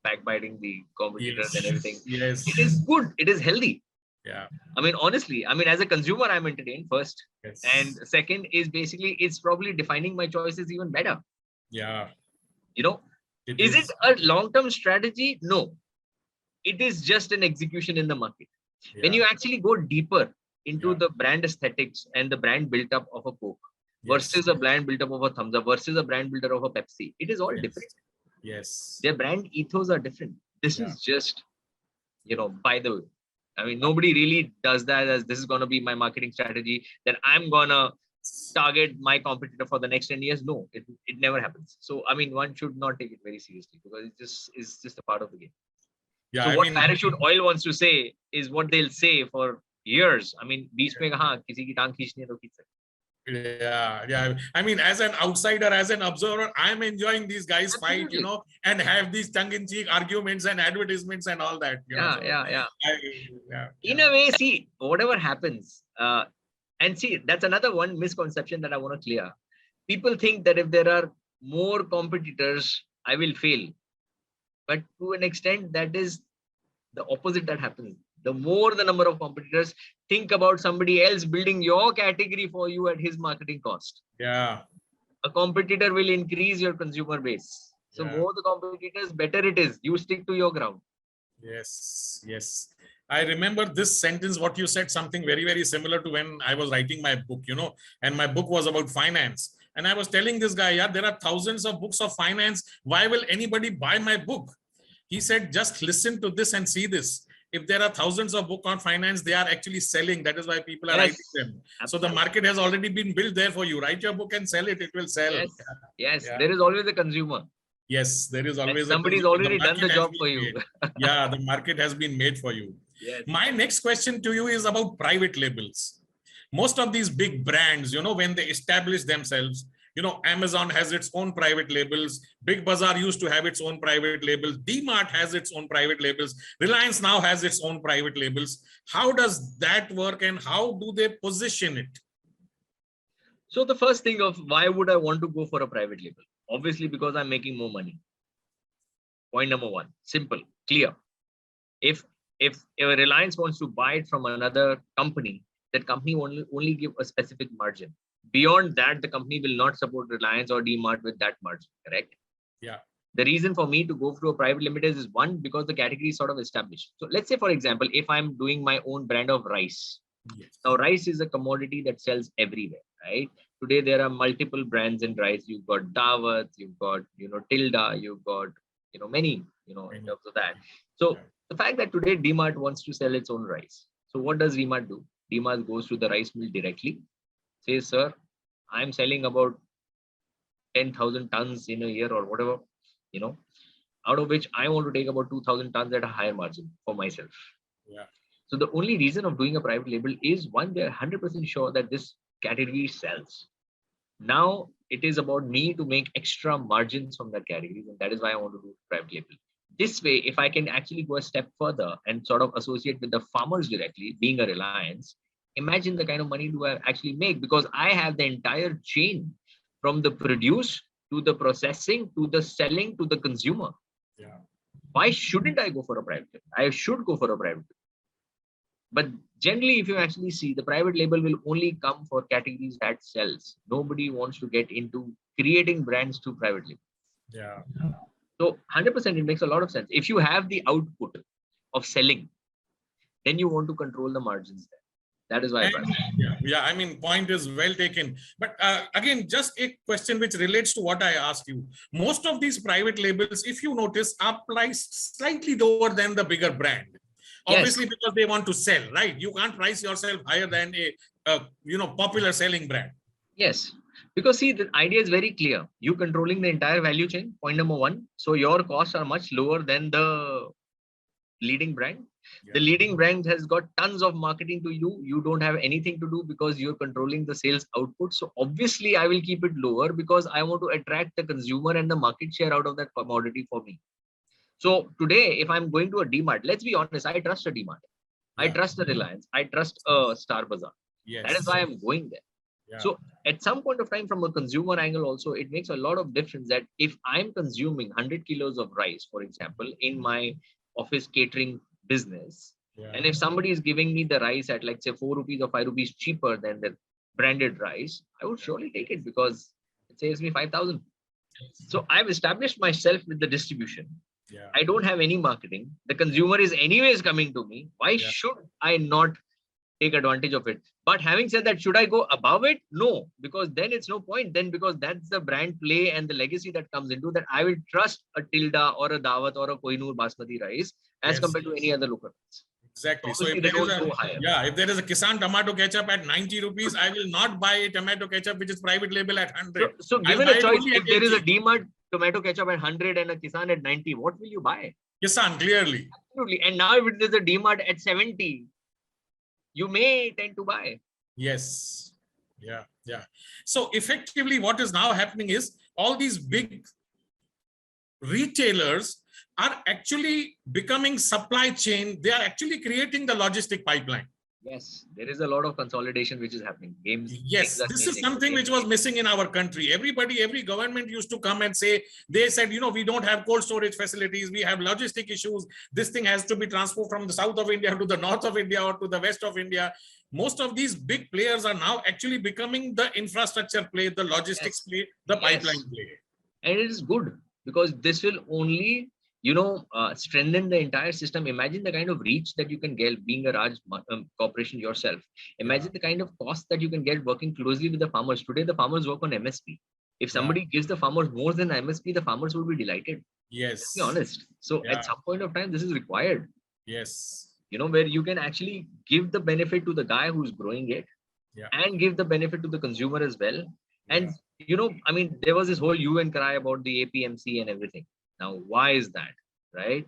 backbiting the competitors and everything. Yes. It is good. It is healthy. Yeah. I mean, honestly, as a consumer, I'm entertained first. Yes. And second is basically it's probably defining my choices even better. Yeah. Is it a long-term strategy? No. It is just an execution in the market. Yeah. When you actually go deeper into the brand aesthetics and the brand built up of a Coke versus a brand built up of a Thumbs Up versus a brand builder of a Pepsi, it is all different. Yes. Their brand ethos are different. This is just, by the way. I mean, nobody really does that as this is going to be my marketing strategy, that I'm going to target my competitor for the next 10 years. No, it never happens. So, I mean, one should not take it very seriously because it's just a part of the game. Yeah, so what Parachute Oil wants to say is what they'll say for years. I mean, beech mein kahan kisi ki tang kheenchni hai to kheech sakte. Yeah. I mean, as an outsider, as an observer, I'm enjoying these guys fight, and have these tongue-in-cheek arguments and advertisements and all that. Yeah. In a way, see, whatever happens, and see, that's another one misconception that I want to clear. People think that if there are more competitors, I will fail. But to an extent, that is the opposite that happens. The more the number of competitors, think about somebody else building your category for you at his marketing cost. Yeah. A competitor will increase your consumer base. So more the competitors, better it is. You stick to your ground. Yes. I remember this sentence, what you said, something very, very similar to when I was writing my book, and my book was about finance. And I was telling this guy, yeah, there are thousands of books of finance. Why will anybody buy my book? He said, just listen to this and see this. If there are thousands of books on finance, they are actually selling. That is why people are writing them. Absolutely. So the market has already been built there for you. Write your book and sell it. It will sell. Yes. There is always a consumer. Yes, there is always somebody's already done the job for you. Yeah, the market has been made for you. Yes. My next question to you is about private labels. Most of these big brands, when they establish themselves, Amazon has its own private labels. Big Bazaar used to have its own private labels. D-Mart has its own private labels. Reliance now has its own private labels. How does that work and how do they position it? So the first thing of why would I want to go for a private label? Obviously, because I'm making more money. Point number one, simple, clear. If a Reliance wants to buy it from another company, that company only give a specific margin. Beyond that, the company will not support Reliance or D-Mart with that margin, correct? Yeah. The reason for me to go through a private limited is one, because the category is sort of established. So let's say, for example, if I'm doing my own brand of rice. Yes. Now, rice is a commodity that sells everywhere, right? Today, there are multiple brands in rice. You've got Dawat, you've got, Tilda, you've got, many, in terms of that. So the fact that today D-Mart wants to sell its own rice. So what does D-Mart do? D-Mart goes to the rice mill directly, says, sir, I'm selling about 10,000 tons in a year or whatever, out of which I want to take about 2,000 tons at a higher margin for myself. Yeah. So the only reason of doing a private label is one, they're 100% sure that this category sells. Now, it is about me to make extra margins from that category, and that is why I want to do private label. This way, if I can actually go a step further and sort of associate with the farmers directly, being a Reliance, imagine the kind of money do I actually make, because I have the entire chain from the produce to the processing to the selling to the consumer. Yeah. Why shouldn't I go for a private label? I should go for a private label. But generally, if you actually see, the private label will only come for categories that sells. Nobody wants to get into creating brands through private label. Yeah. So 100%, it makes a lot of sense. If you have the output of selling, then you want to control the margins there. That is why. Yeah, I mean, point is well taken. But again, just a question which relates to what I asked you. Most of these private labels, if you notice, are priced slightly lower than the bigger brand. Obviously, because they want to sell, right? You can't price yourself higher than a popular selling brand. Yes, because see, the idea is very clear. You controlling the entire value chain, point number one. So your costs are much lower than the leading brand. The leading brand has got tons of marketing to you. You don't have anything to do because you're controlling the sales output. So obviously I will keep it lower because I want to attract the consumer and the market share out of that commodity for me. So today, if I'm going to a DMart, let's be honest, I trust a DMart. I trust a Reliance. I trust a Star Bazaar. Yes. That is why I'm going there. Yeah. So at some point of time, from a consumer angle also, it makes a lot of difference that if I'm consuming 100 kilos of rice, for example, in my office catering business, and if somebody is giving me the rice at like say 4 rupees or 5 rupees cheaper than the branded rice, I would surely take it because it saves me 5,000. So I've established myself with the distribution. I don't have any marketing. The consumer is anyways coming to me. Why should I not take advantage of it? But having said that, should I go above it? No, because then it's no point. Then because that's the brand play and the legacy that comes into that, I will trust a Tilda or a Dawat or a Kohinoor basmati rice as compared to any other local rice. Exactly. So if there is a Kisan tomato ketchup at 90 rupees, I will not buy a tomato ketchup which is private label at 100. So given a choice, if there is a DMart tomato ketchup at 100 and a Kisan at 90, what will you buy? Kisan, clearly. Absolutely. And now if there's a DMart at 70, you may tend to buy. Yes. Yeah. So effectively what is now happening is all these big retailers are actually becoming supply chain. They are actually creating the logistic pipeline. Yes, there is a lot of consolidation which is happening. Yes, this is something which was missing in our country. Every government used to come and say, they said, we don't have cold storage facilities. We have logistic issues. This thing has to be transferred from the south of India to the north of India or to the west of India. Most of these big players are now actually becoming the infrastructure play, the logistics play, the pipeline play. And it is good because this will only strengthen the entire system. Imagine the kind of reach that you can get being a large corporation yourself. Imagine the kind of cost that you can get working closely with the farmers. Today, the farmers work on MSP. If somebody gives the farmers more than MSP, the farmers will be delighted. Yes. Let's be honest. So at some point of time, this is required. Yes. Where you can actually give the benefit to the guy who's growing it and give the benefit to the consumer as well. And, there was this whole hue and cry about the APMC and everything. Now, why is that, right?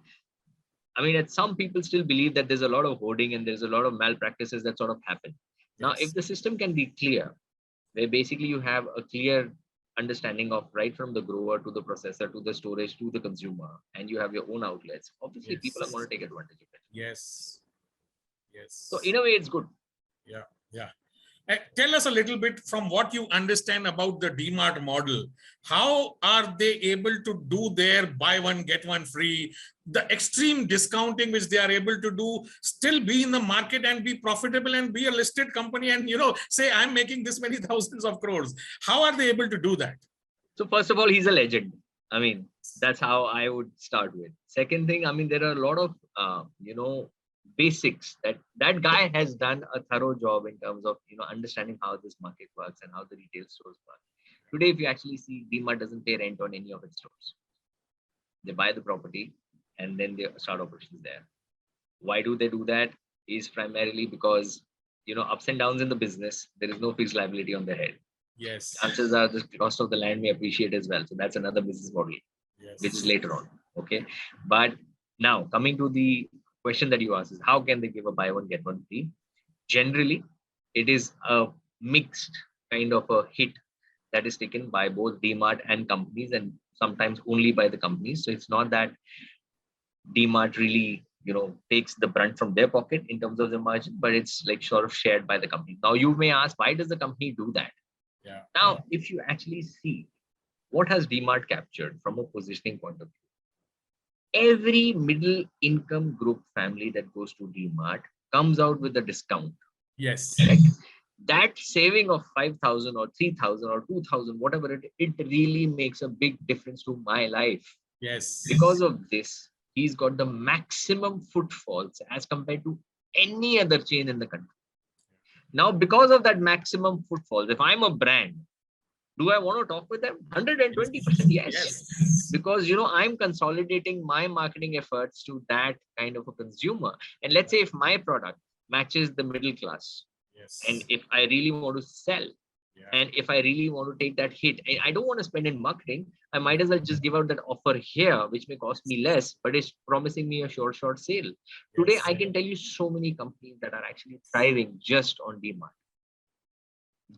Some people still believe that there's a lot of hoarding and there's a lot of malpractices that sort of happen. Now, if the system can be clear, where basically you have a clear understanding of right from the grower to the processor to the storage to the consumer, and you have your own outlets, obviously people are going to take advantage of it. Yes. So in a way, it's good. Yeah. Tell us a little bit from what you understand about the DMart model. How are they able to do their buy one, get one free, the extreme discounting which they are able to do, still be in the market and be profitable and be a listed company and, say I'm making this many thousands of crores. How are they able to do that? So first of all, he's a legend. That's how I would start with. Second thing, there are a lot of, basics that guy has done a thorough job in terms of understanding how this market works and how the retail stores work. Today, if you actually see, DMart doesn't pay rent on any of its stores. They buy the property and then they start operations there. Why do they do that? Is primarily because ups and downs in the business, there is no fixed liability on their head. Yes. Chances are the cost of the land may appreciate as well. So that's another business model, which is later on. Okay, but now coming to the question that you asked is how can they give a buy one get one free? Generally, it is a mixed kind of a hit that is taken by both DMart and companies, and sometimes only by the companies. So it's not that DMart really, takes the brunt from their pocket in terms of the margin, but it's like sort of shared by the company. Now you may ask, why does the company do that? Yeah. Now, if you actually see what has DMart captured from a positioning point of view, every middle income group family that goes to DMart comes out with a discount. Yes. Correct? That saving of 5,000 or 3,000 or 2,000, whatever it really makes a big difference to my life. Yes. Because of this, he's got the maximum footfalls as compared to any other chain in the country. Now, because of that maximum footfalls, if I'm a brand, do I want to talk with them? 120%, yes. Yes. Because, I'm consolidating my marketing efforts to that kind of a consumer. And let's say if my product matches the middle class, Yes. and if I really want to sell, and if I really want to take that hit, I don't want to spend in marketing. I might as well just give out that offer here, which may cost me less, but it's promising me a short sale. Today, I can tell you so many companies that are actually thriving just on demand.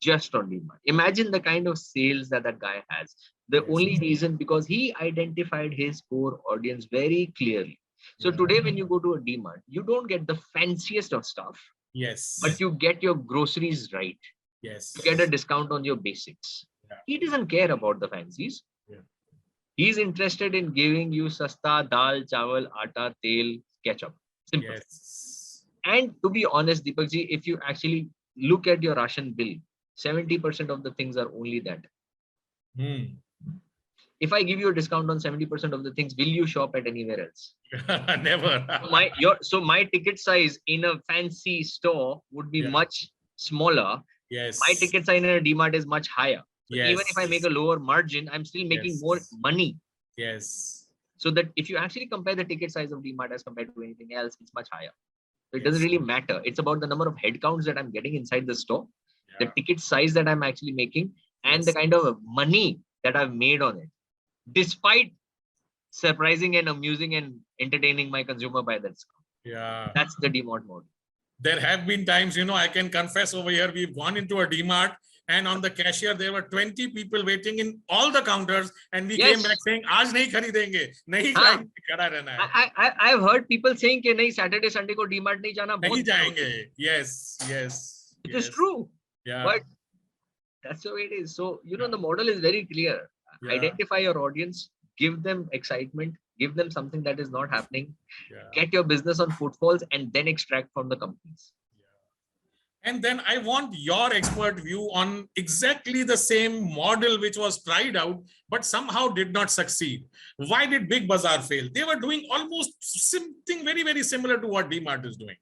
Just on demand. Imagine the kind of sales that guy has. The only reason, because he identified his core audience very clearly. So today, when you go to a DMart, you don't get the fanciest of stuff. Yes. But you get your groceries right. Yes. You get a discount on your basics. He doesn't care about the fancies. He's interested in giving you sasta, dal, chawal, atta, tel, ketchup. Simple. Yes. And to be honest, Deepak ji, if you actually look at your ration bill, 70% of the things are only that. If I give you a discount on 70% of the things, will you shop at anywhere else? Never. So my ticket size in a fancy store would be much smaller. Yes. My ticket size in a DMart is much higher. So even if I make a lower margin, I'm still making more money. Yes. So that if you actually compare the ticket size of DMart as compared to anything else, it's much higher. So it doesn't really matter. It's about the number of headcounts that I'm getting inside the store, the ticket size that I'm actually making, and the kind of money that I've made on it, despite surprising and amusing and entertaining my consumer by that discount. Yeah. That's the DMart model. There have been times, I can confess over here, we've gone into a DMart and on the cashier, there were 20 people waiting in all the counters and we came back saying, Aaj nahi kharidenge, nahi line khada rehna hai. I've heard people saying कि नहीं Saturday, Sunday को DMart नहीं जाना. नहीं जाएंगे. Yes. It is true. Yeah. But that's the way it is. So, the model is very clear. Identify your audience, give them excitement, give them something that is not happening, get your business on footfalls, and then extract from the companies. And then I want your expert view on exactly the same model which was tried out, but somehow did not succeed. Why did Big Bazaar fail? They were doing almost something very, very similar to what DMart is doing.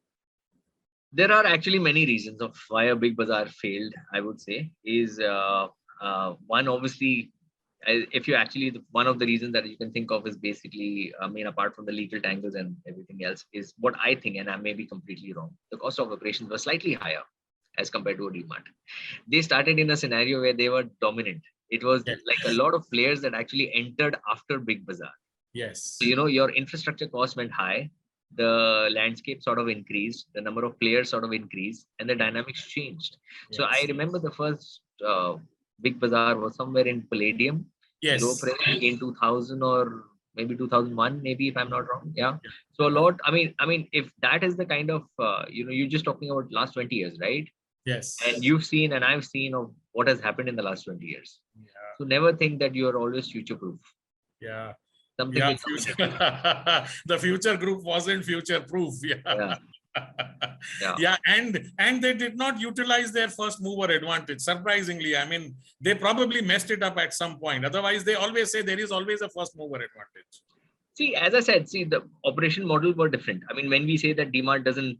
There are actually many reasons of why a Big Bazaar failed, I would say. Is one, obviously, if you actually, one of the reasons that you can think of is basically, apart from the legal tangles and everything else, is what I think, and I may be completely wrong, the cost of operations was slightly higher as compared to a DMart. They started in a scenario where they were dominant. It was like a lot of players that actually entered after Big Bazaar. Yes. So, your infrastructure cost went high, the landscape sort of increased, the number of players sort of increased, and the dynamics changed. So I remember the first Big Bazaar was somewhere in Palladium, in 2000 or maybe 2001, maybe, if I'm not wrong. So a lot, if that is the kind of, you're just talking about last 20 years, right? Yes. And you've seen and I've seen of what has happened in the last 20 years. So never think that you are always future-proof. Something will come. The future group wasn't future-proof. And they did not utilize their first mover advantage. Surprisingly, they probably messed it up at some point. Otherwise, they always say there is always a first mover advantage. See, as I said, the operation model were different. When we say that DMart doesn't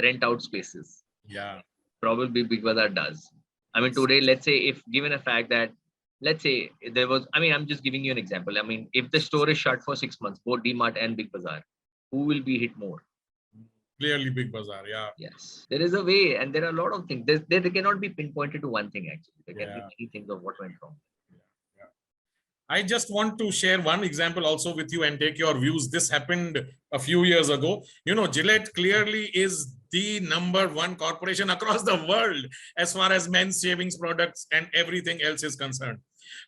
rent out spaces, probably Big Bazaar does. Today, let's say, if given a fact that, let's say there was, I'm just giving you an example. If the store is shut for 6 months, both DMart and Big Bazaar, who will be hit more? Clearly Big Bazaar, Yes, there is a way, and there are a lot of things. They cannot be pinpointed to one thing, actually. There can be many things of what went wrong. I just want to share one example also with you and take your views. This happened a few years ago. Gillette clearly is the #1 corporation across the world as far as men's shavings products and everything else is concerned.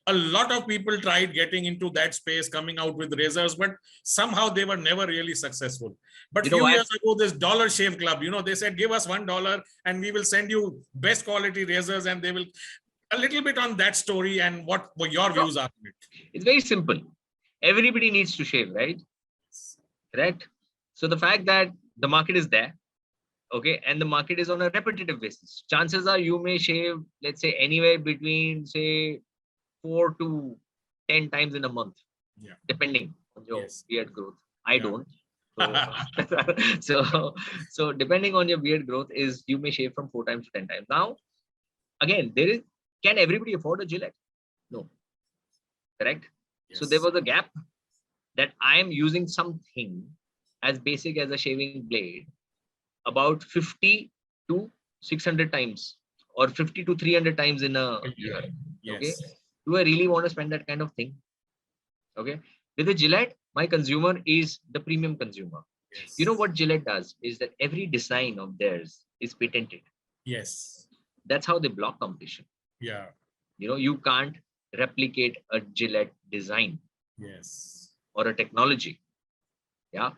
A lot of people tried getting into that space, coming out with razors, but somehow they were never really successful. But You know few what? years ago, this Dollar Shave Club, they said, give us $1 and we will send you best quality razors, and they will. A little bit on that story and what your views are on it. It's very simple. Everybody needs to shave, right? Correct. So the fact that the market is there, okay, and the market is on a repetitive basis, chances are you may shave, let's say, anywhere between, say, 4 to 10 times in a month, depending on your beard growth. I don't. So depending on your beard growth, is you may shave from 4 times to 10 times. Now, again, can everybody afford a Gillette? No. Correct. So there was a gap that I am using something as basic as a shaving blade about 50 to 600 times or 50 to 300 times in a year. Okay. Do I really want to spend that kind of thing? Okay. With a Gillette, my consumer is the premium consumer. You know what Gillette does is that every design of theirs is patented. Yes. That's how they block competition. Yeah. You can't replicate a Gillette design. Yes. Or a technology. Yeah.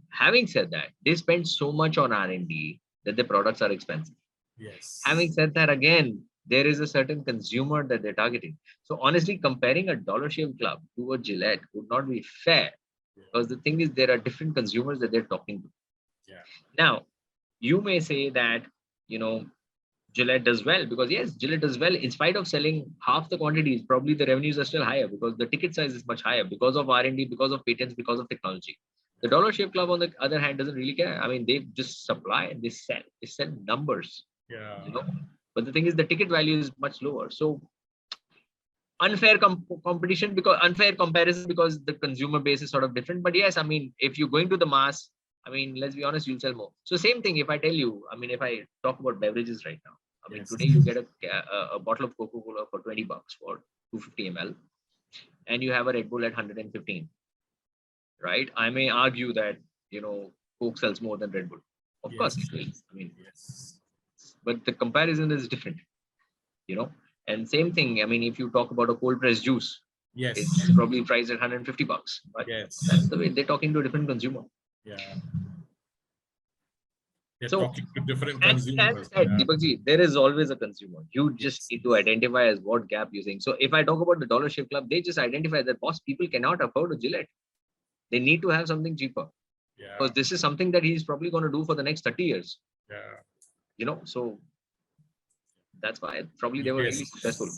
Having said that, they spend so much on R&D that the products are expensive. Yes. Having said that, again, there is a certain consumer that they're targeting. So honestly, comparing a Dollar Shave Club to a Gillette would not be fair, because the thing is, there are different consumers that they're talking to. Yeah. Now, you may say that, Gillette does well, because yes, Gillette does well. In spite of selling half the quantities, probably the revenues are still higher because the ticket size is much higher because of R&D, because of patents, because of technology. The Dollar Shave Club, on the other hand, doesn't really care. I mean, they just supply and they sell numbers. Yeah. But the thing is, the ticket value is much lower. So unfair competition, because unfair comparison, because the consumer base is sort of different. But yes, I mean, if you're going to the mass, I mean, let's be honest, you'll sell more. So same thing, if I tell you, I mean, if I talk about beverages right now, I mean, today you get a bottle of Coca-Cola for $20 for 250 ml, and you have a Red Bull at 115, right? I may argue that, Coke sells more than Red Bull. Of course it will. I mean, but the comparison is different, and same thing. I mean, if you talk about a cold pressed juice, it's probably priced at $150, but that's the way they're talking to a different consumer. Yeah. They're So, talking to different consumers. Deepakji, there is always a consumer. You just need to identify as what gap you're saying. So if I talk about the Dollar Shave Club, they just identify that, boss, people cannot afford a Gillette. They need to have something cheaper. Yeah. Because this is something that he's probably going to do for the next 30 years. Yeah. So that's why probably they were really successful.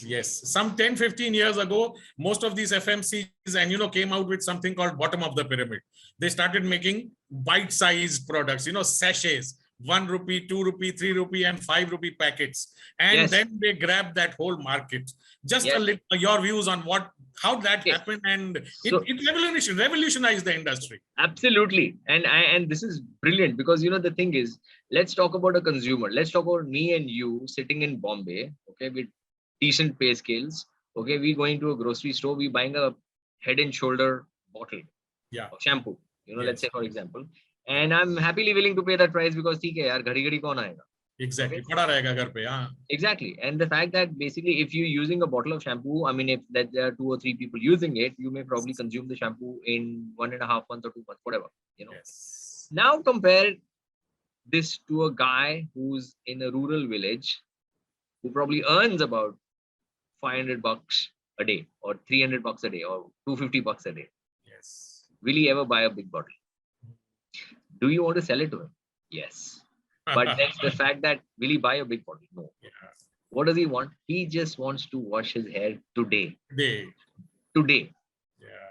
Yes. Some 10-15 years ago, most of these FMCs and came out with something called bottom of the pyramid. They started making bite-sized products, sachets, 1 rupee, 2 rupee, 3 rupee, and 5 rupee packets. And then they grabbed that whole market. Just a little, your views on how that happened, and it revolutionized the industry. Absolutely. And this is brilliant, because the thing is, let's talk about a consumer. Let's talk about me and you sitting in Bombay, okay, with decent pay scales. Okay, we going to a grocery store, we buying a Head and Shoulder bottle of shampoo, let's say, for example, and I'm happily willing to pay that price, because theek hai yaar, ghadi kaun aayega. Exactly. Pada rahega ghar pe, exactly. And the fact that basically, if you're using a bottle of shampoo, I mean, if there are 2 or 3 people using it, you may probably consume the shampoo in 1.5 months or 2 months, whatever, Now compare this to a guy who's in a rural village, who probably earns about $500 a day, or $300 a day, or $250 a day. Will he ever buy a big bottle? Do you want to sell it to him? Yes. But that's the fact that, will he buy a big bottle? No. What does he want? He just wants to wash his hair today. Today.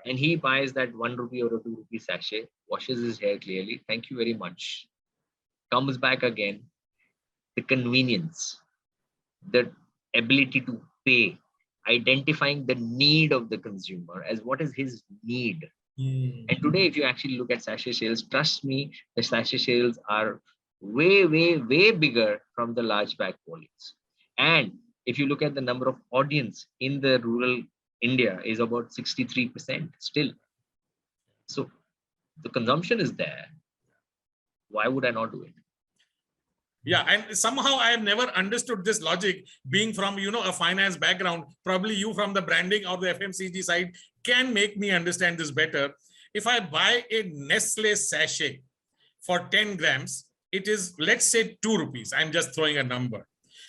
And he buys that 1 rupee or a 2 rupee sachet, washes his hair clearly. Thank you very much. Comes back again. The convenience, the ability to pay, identifying the need of the consumer as what is his need. And today, if you actually look at sachet sales, trust me, the sachet sales are way, way, way bigger from the large pack volumes. And if you look at the number of audience in the rural India, is about 63% still. So the consumption is there. Why would I not do it? Yeah, and somehow I have never understood this logic. Being from a finance background, probably you from the branding or the FMCG side can make me understand this better. If I buy a Nestle sachet for 10 grams, it is, let's say, 2 rupees. I'm just throwing a number.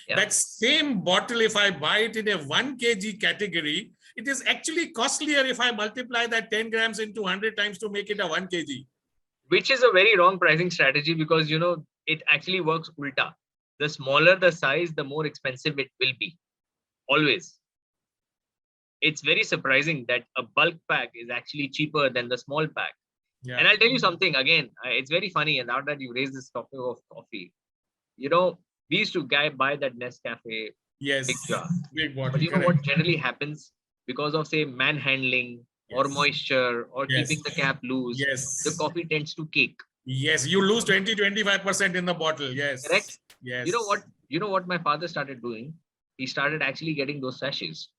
Yeah. That same bottle, if I buy it in a 1 kg category, it is actually costlier if I multiply that 10 grams into 100 times to make it a 1 kg. Which is a very wrong pricing strategy, because it actually works ulta. The smaller the size, the more expensive it will be. Always. It's very surprising that a bulk pack is actually cheaper than the small pack. Yeah. And I'll tell you something again, it's very funny. And now that you raised this topic of coffee, we used to buy that Nescafe Yes. big jar. Big bottle. But you know what generally happens? Because of, say, manhandling or Yes. moisture or Yes. keeping the cap loose, Yes. the coffee tends to cake. Yes, you lose 20-25% in the bottle. Yes. Correct? Yes. You know what my father started doing? He started actually getting those sachets.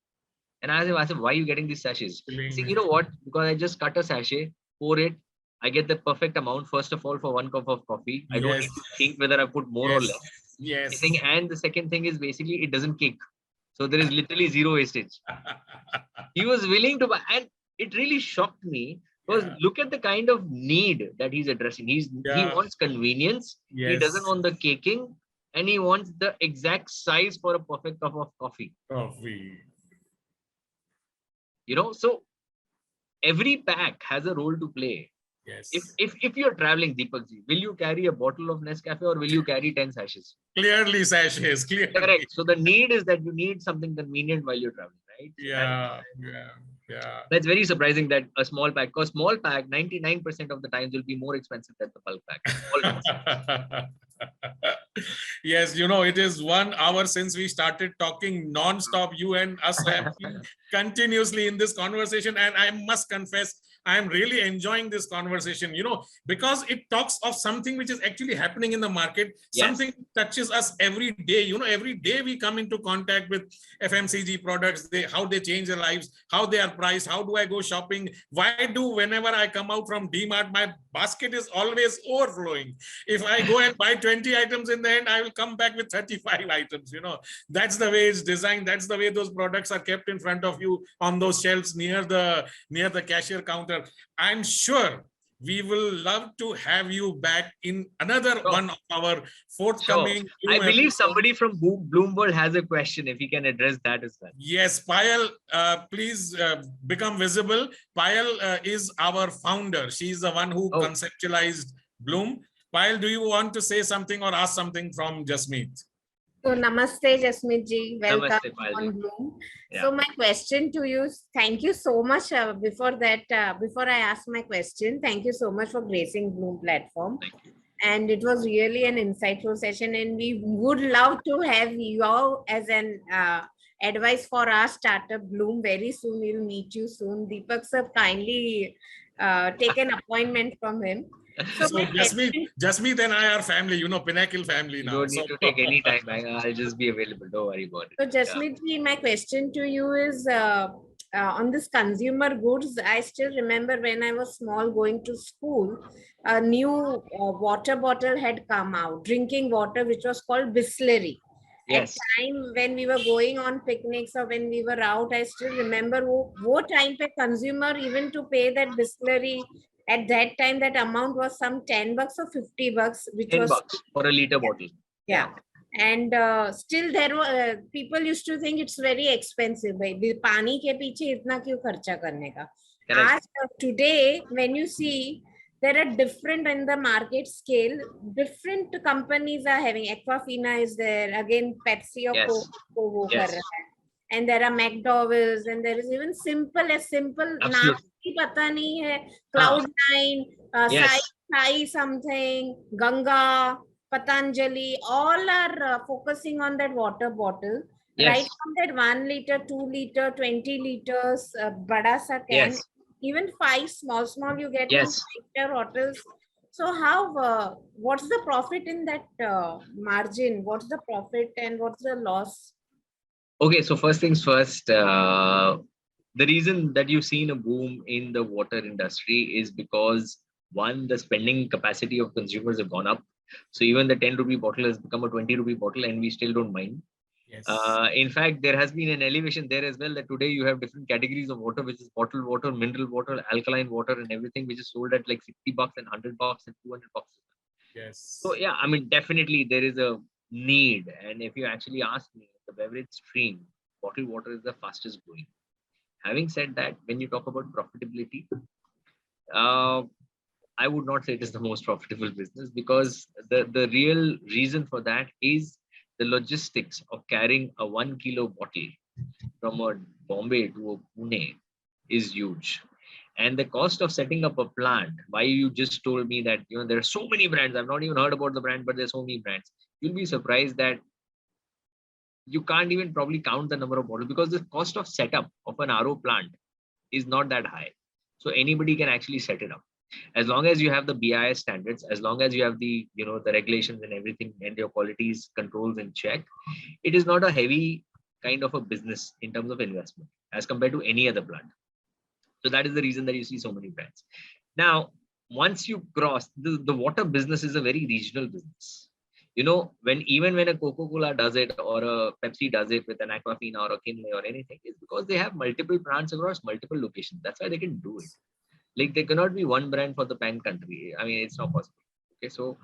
And I said, why are you getting these sachets? See, you know what? Because I just cut a sachet, pour it. I get the perfect amount, first of all, for 1 cup of coffee. I don't Yes. need to think whether I put more or Yes. less. Yes. And the second thing is basically it doesn't kick. So there is literally zero wastage. He was willing to buy, and it really shocked me because Yeah. look at the kind of need that he's addressing. He Yeah. wants convenience. He Yes. doesn't want the caking, and he wants the exact size for a perfect cup of coffee. Coffee. So every pack has a role to play. Yes. If you're traveling, Deepakji, will you carry a bottle of Nescafe or will you carry 10 sachets? Clearly sachets. Clearly. Correct. So the need is that you need something convenient while you're traveling, right? So Yeah. that's very surprising that a small pack, because small pack 99% of the times will be more expensive than the bulk pack. Always. Yes, it is 1 hour since we started talking non-stop. You and us have been continuously in this conversation, and I must confess, I am really enjoying this conversation, because it talks of something which is actually happening in the market. Yes. Something touches us every day. Every day we come into contact with FMCG products, how they change their lives, how they are priced, how do I go shopping, why do whenever I come out from DMart, my basket is always overflowing. If I go and buy 20 items, in the end, I will come back with 35 items. That's the way it's designed. That's the way those products are kept in front of you on those shelves near the cashier counter. I'm sure we will love to have you back in another one of our forthcoming. Sure. I believe somebody from Bloomberg has a question, if he can address that as well. Yes, Payal, please become visible. Payal is our founder. She's the one who conceptualized Bloom. Payal, do you want to say something or ask something from Jasmeet? So namaste, Jasmeet ji. Welcome Namaste, on Bloom. Yeah. So my question to you, thank you so much. Before I ask my question, thank you so much for gracing Bloom platform. Thank you. And it was really an insightful session, and we would love to have you as an advice for our startup Bloom. Very soon, we'll meet you soon. Deepak sir, kindly take an appointment from him. So Jasmeet and I are family, Pinnacle family now. You don't need to take any time. I'll just be available. Don't worry about it. So Jasmeet ji, my question to you is on this consumer goods. I still remember when I was small going to school, a new water bottle had come out, drinking water, which was called Bisleri. Yes. At time when we were going on picnics or when we were out, I still remember what time per consumer even to pay that Bisleri. At that time, that amount was some $10 or $50, which $10 was for a liter bottle. Yeah. And still there were people used to think it's very expensive. Pani ke piche itna kyun kharcha karne ka? As today, when you see, there are different in the market scale, different companies are having. Aquafina is there, again Pepsi or Coke kar raha hai. And there are McDowell's, and there is even simple naam ki pata nahi hai, Cloud9, Sai something, Ganga, Patanjali, all are focusing on that water bottle. Yes. Right from that 1 liter, 2 liter, 20 liters, bada sa can, even 5 small you get in 5-liter bottles. So how, what's the profit in that margin? What's the profit and what's the loss? Okay, so first things first, the reason that you've seen a boom in the water industry is because, one, the spending capacity of consumers have gone up. So even the 10 rupee bottle has become a 20 rupee bottle, and we still don't mind. Yes. In fact, there has been an elevation there as well, that today you have different categories of water, which is bottled water, mineral water, alkaline water, and everything, which is sold at like $60 and $100 and $200. Yes. So yeah, I mean, definitely there is a need. And if you actually ask me, the beverage stream, bottled water is the fastest growing. Having said that, when you talk about profitability, I would not say it is the most profitable business, because the real reason for that is the logistics of carrying a 1 kilo bottle from a Bombay to a Pune is huge. And the cost of setting up a plant, why you just told me that, you know, there are so many brands. I've not even heard about the brand, but there's so many brands. You'll be surprised that you can't even probably count the number of bottles, because the cost of setup of an RO plant is not that high. So anybody can actually set it up. As long as you have the BIS standards, as long as you have the, you know, the regulations and everything, and your qualities controls in check, it is not a heavy kind of a business in terms of investment as compared to any other plant. So that is the reason that you see so many brands. Now, once you cross, the water business is a very regional business. You know, even when a Coca-Cola does it, or a Pepsi does it with an Aquafina or a Kinley or anything, it's because they have multiple plants across multiple locations. That's why they can do it. Like, there cannot be one brand for the pan country. I mean, it's not possible. Okay, so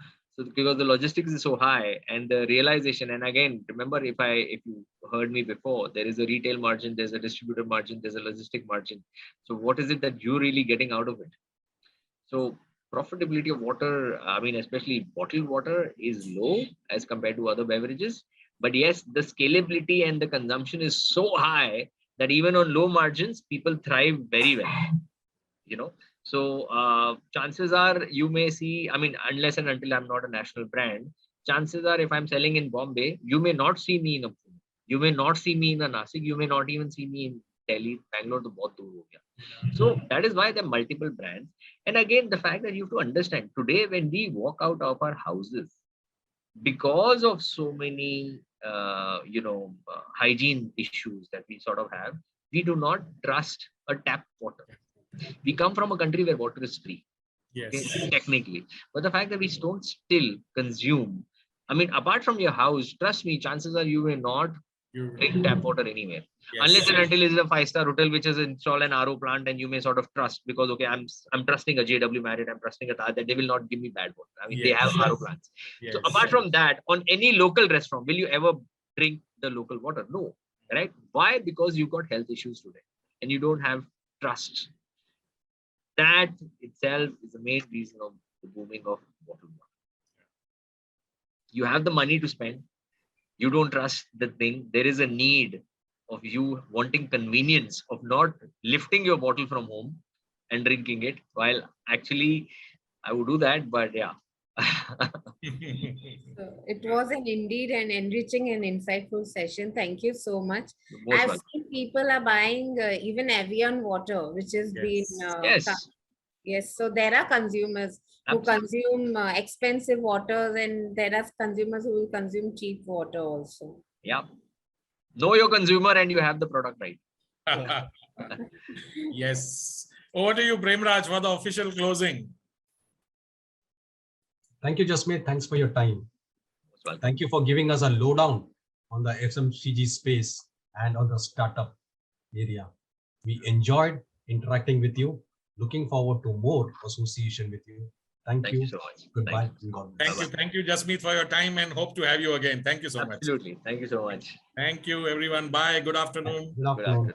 because the logistics is so high, and the realization, and again, remember, if you heard me before, there is a retail margin, there's a distributor margin, there's a logistic margin. So what is it that you're really getting out of it? So profitability of water, I mean, especially bottled water, is low as compared to other beverages. But yes, the scalability and the consumption is so high that even on low margins, people thrive very well. You know, so chances are you may see, I mean, unless and until I'm not a national brand, chances are if I'm selling in Bombay, you may not see me in a Pune, you may not see me in a Nasik, you may not even see me in Delhi, Bangalore, to bahut dur ho gaya. So that is why there are multiple brands. And again, the fact that you have to understand, today when we walk out of our houses, because of so many hygiene issues that we sort of have, we do not trust a tap water. We come from a country where water is free. Yes. Okay, technically. But the fact that we don't still consume, I mean, apart from your house, trust me, chances are you may not drink tap water anywhere. Yes. Unless and until it's a 5-star hotel which has installed an RO plant, and you may sort of trust, because okay, I'm trusting a JW Marriott, I'm trusting a Taj, that they will not give me bad water. I mean, yes, they have RO plants. Yes. So apart from that, on any local restaurant, will you ever drink the local water? No. Right? Why? Because you've got health issues today and you don't have trust. That itself is the main reason of the booming of bottled water. You have the money to spend. You don't trust the thing. There is a need of you wanting convenience of not lifting your bottle from home and drinking it. While actually, I would do that, but yeah. So it was indeed an enriching and insightful session. Thank you so much. I've seen people are buying even Evian water, which has been yes. So there are consumers who consume expensive waters, and there are consumers who will consume cheap water also. Yeah. Know your consumer and you have the product right. Yeah. Yes. Over to you, Premraj, for the official closing. Thank you, Jasmeet. Thanks for your time. Thank you for giving us a lowdown on the FMCG space and on the startup area. We enjoyed interacting with you. Looking forward to more association with you. Thank you so much. Goodbye. Thank you, Jasmeet, for your time, and hope to have you again. Thank you so much. Absolutely. Thank you so much. Thank you, everyone. Bye. Good afternoon. Good afternoon.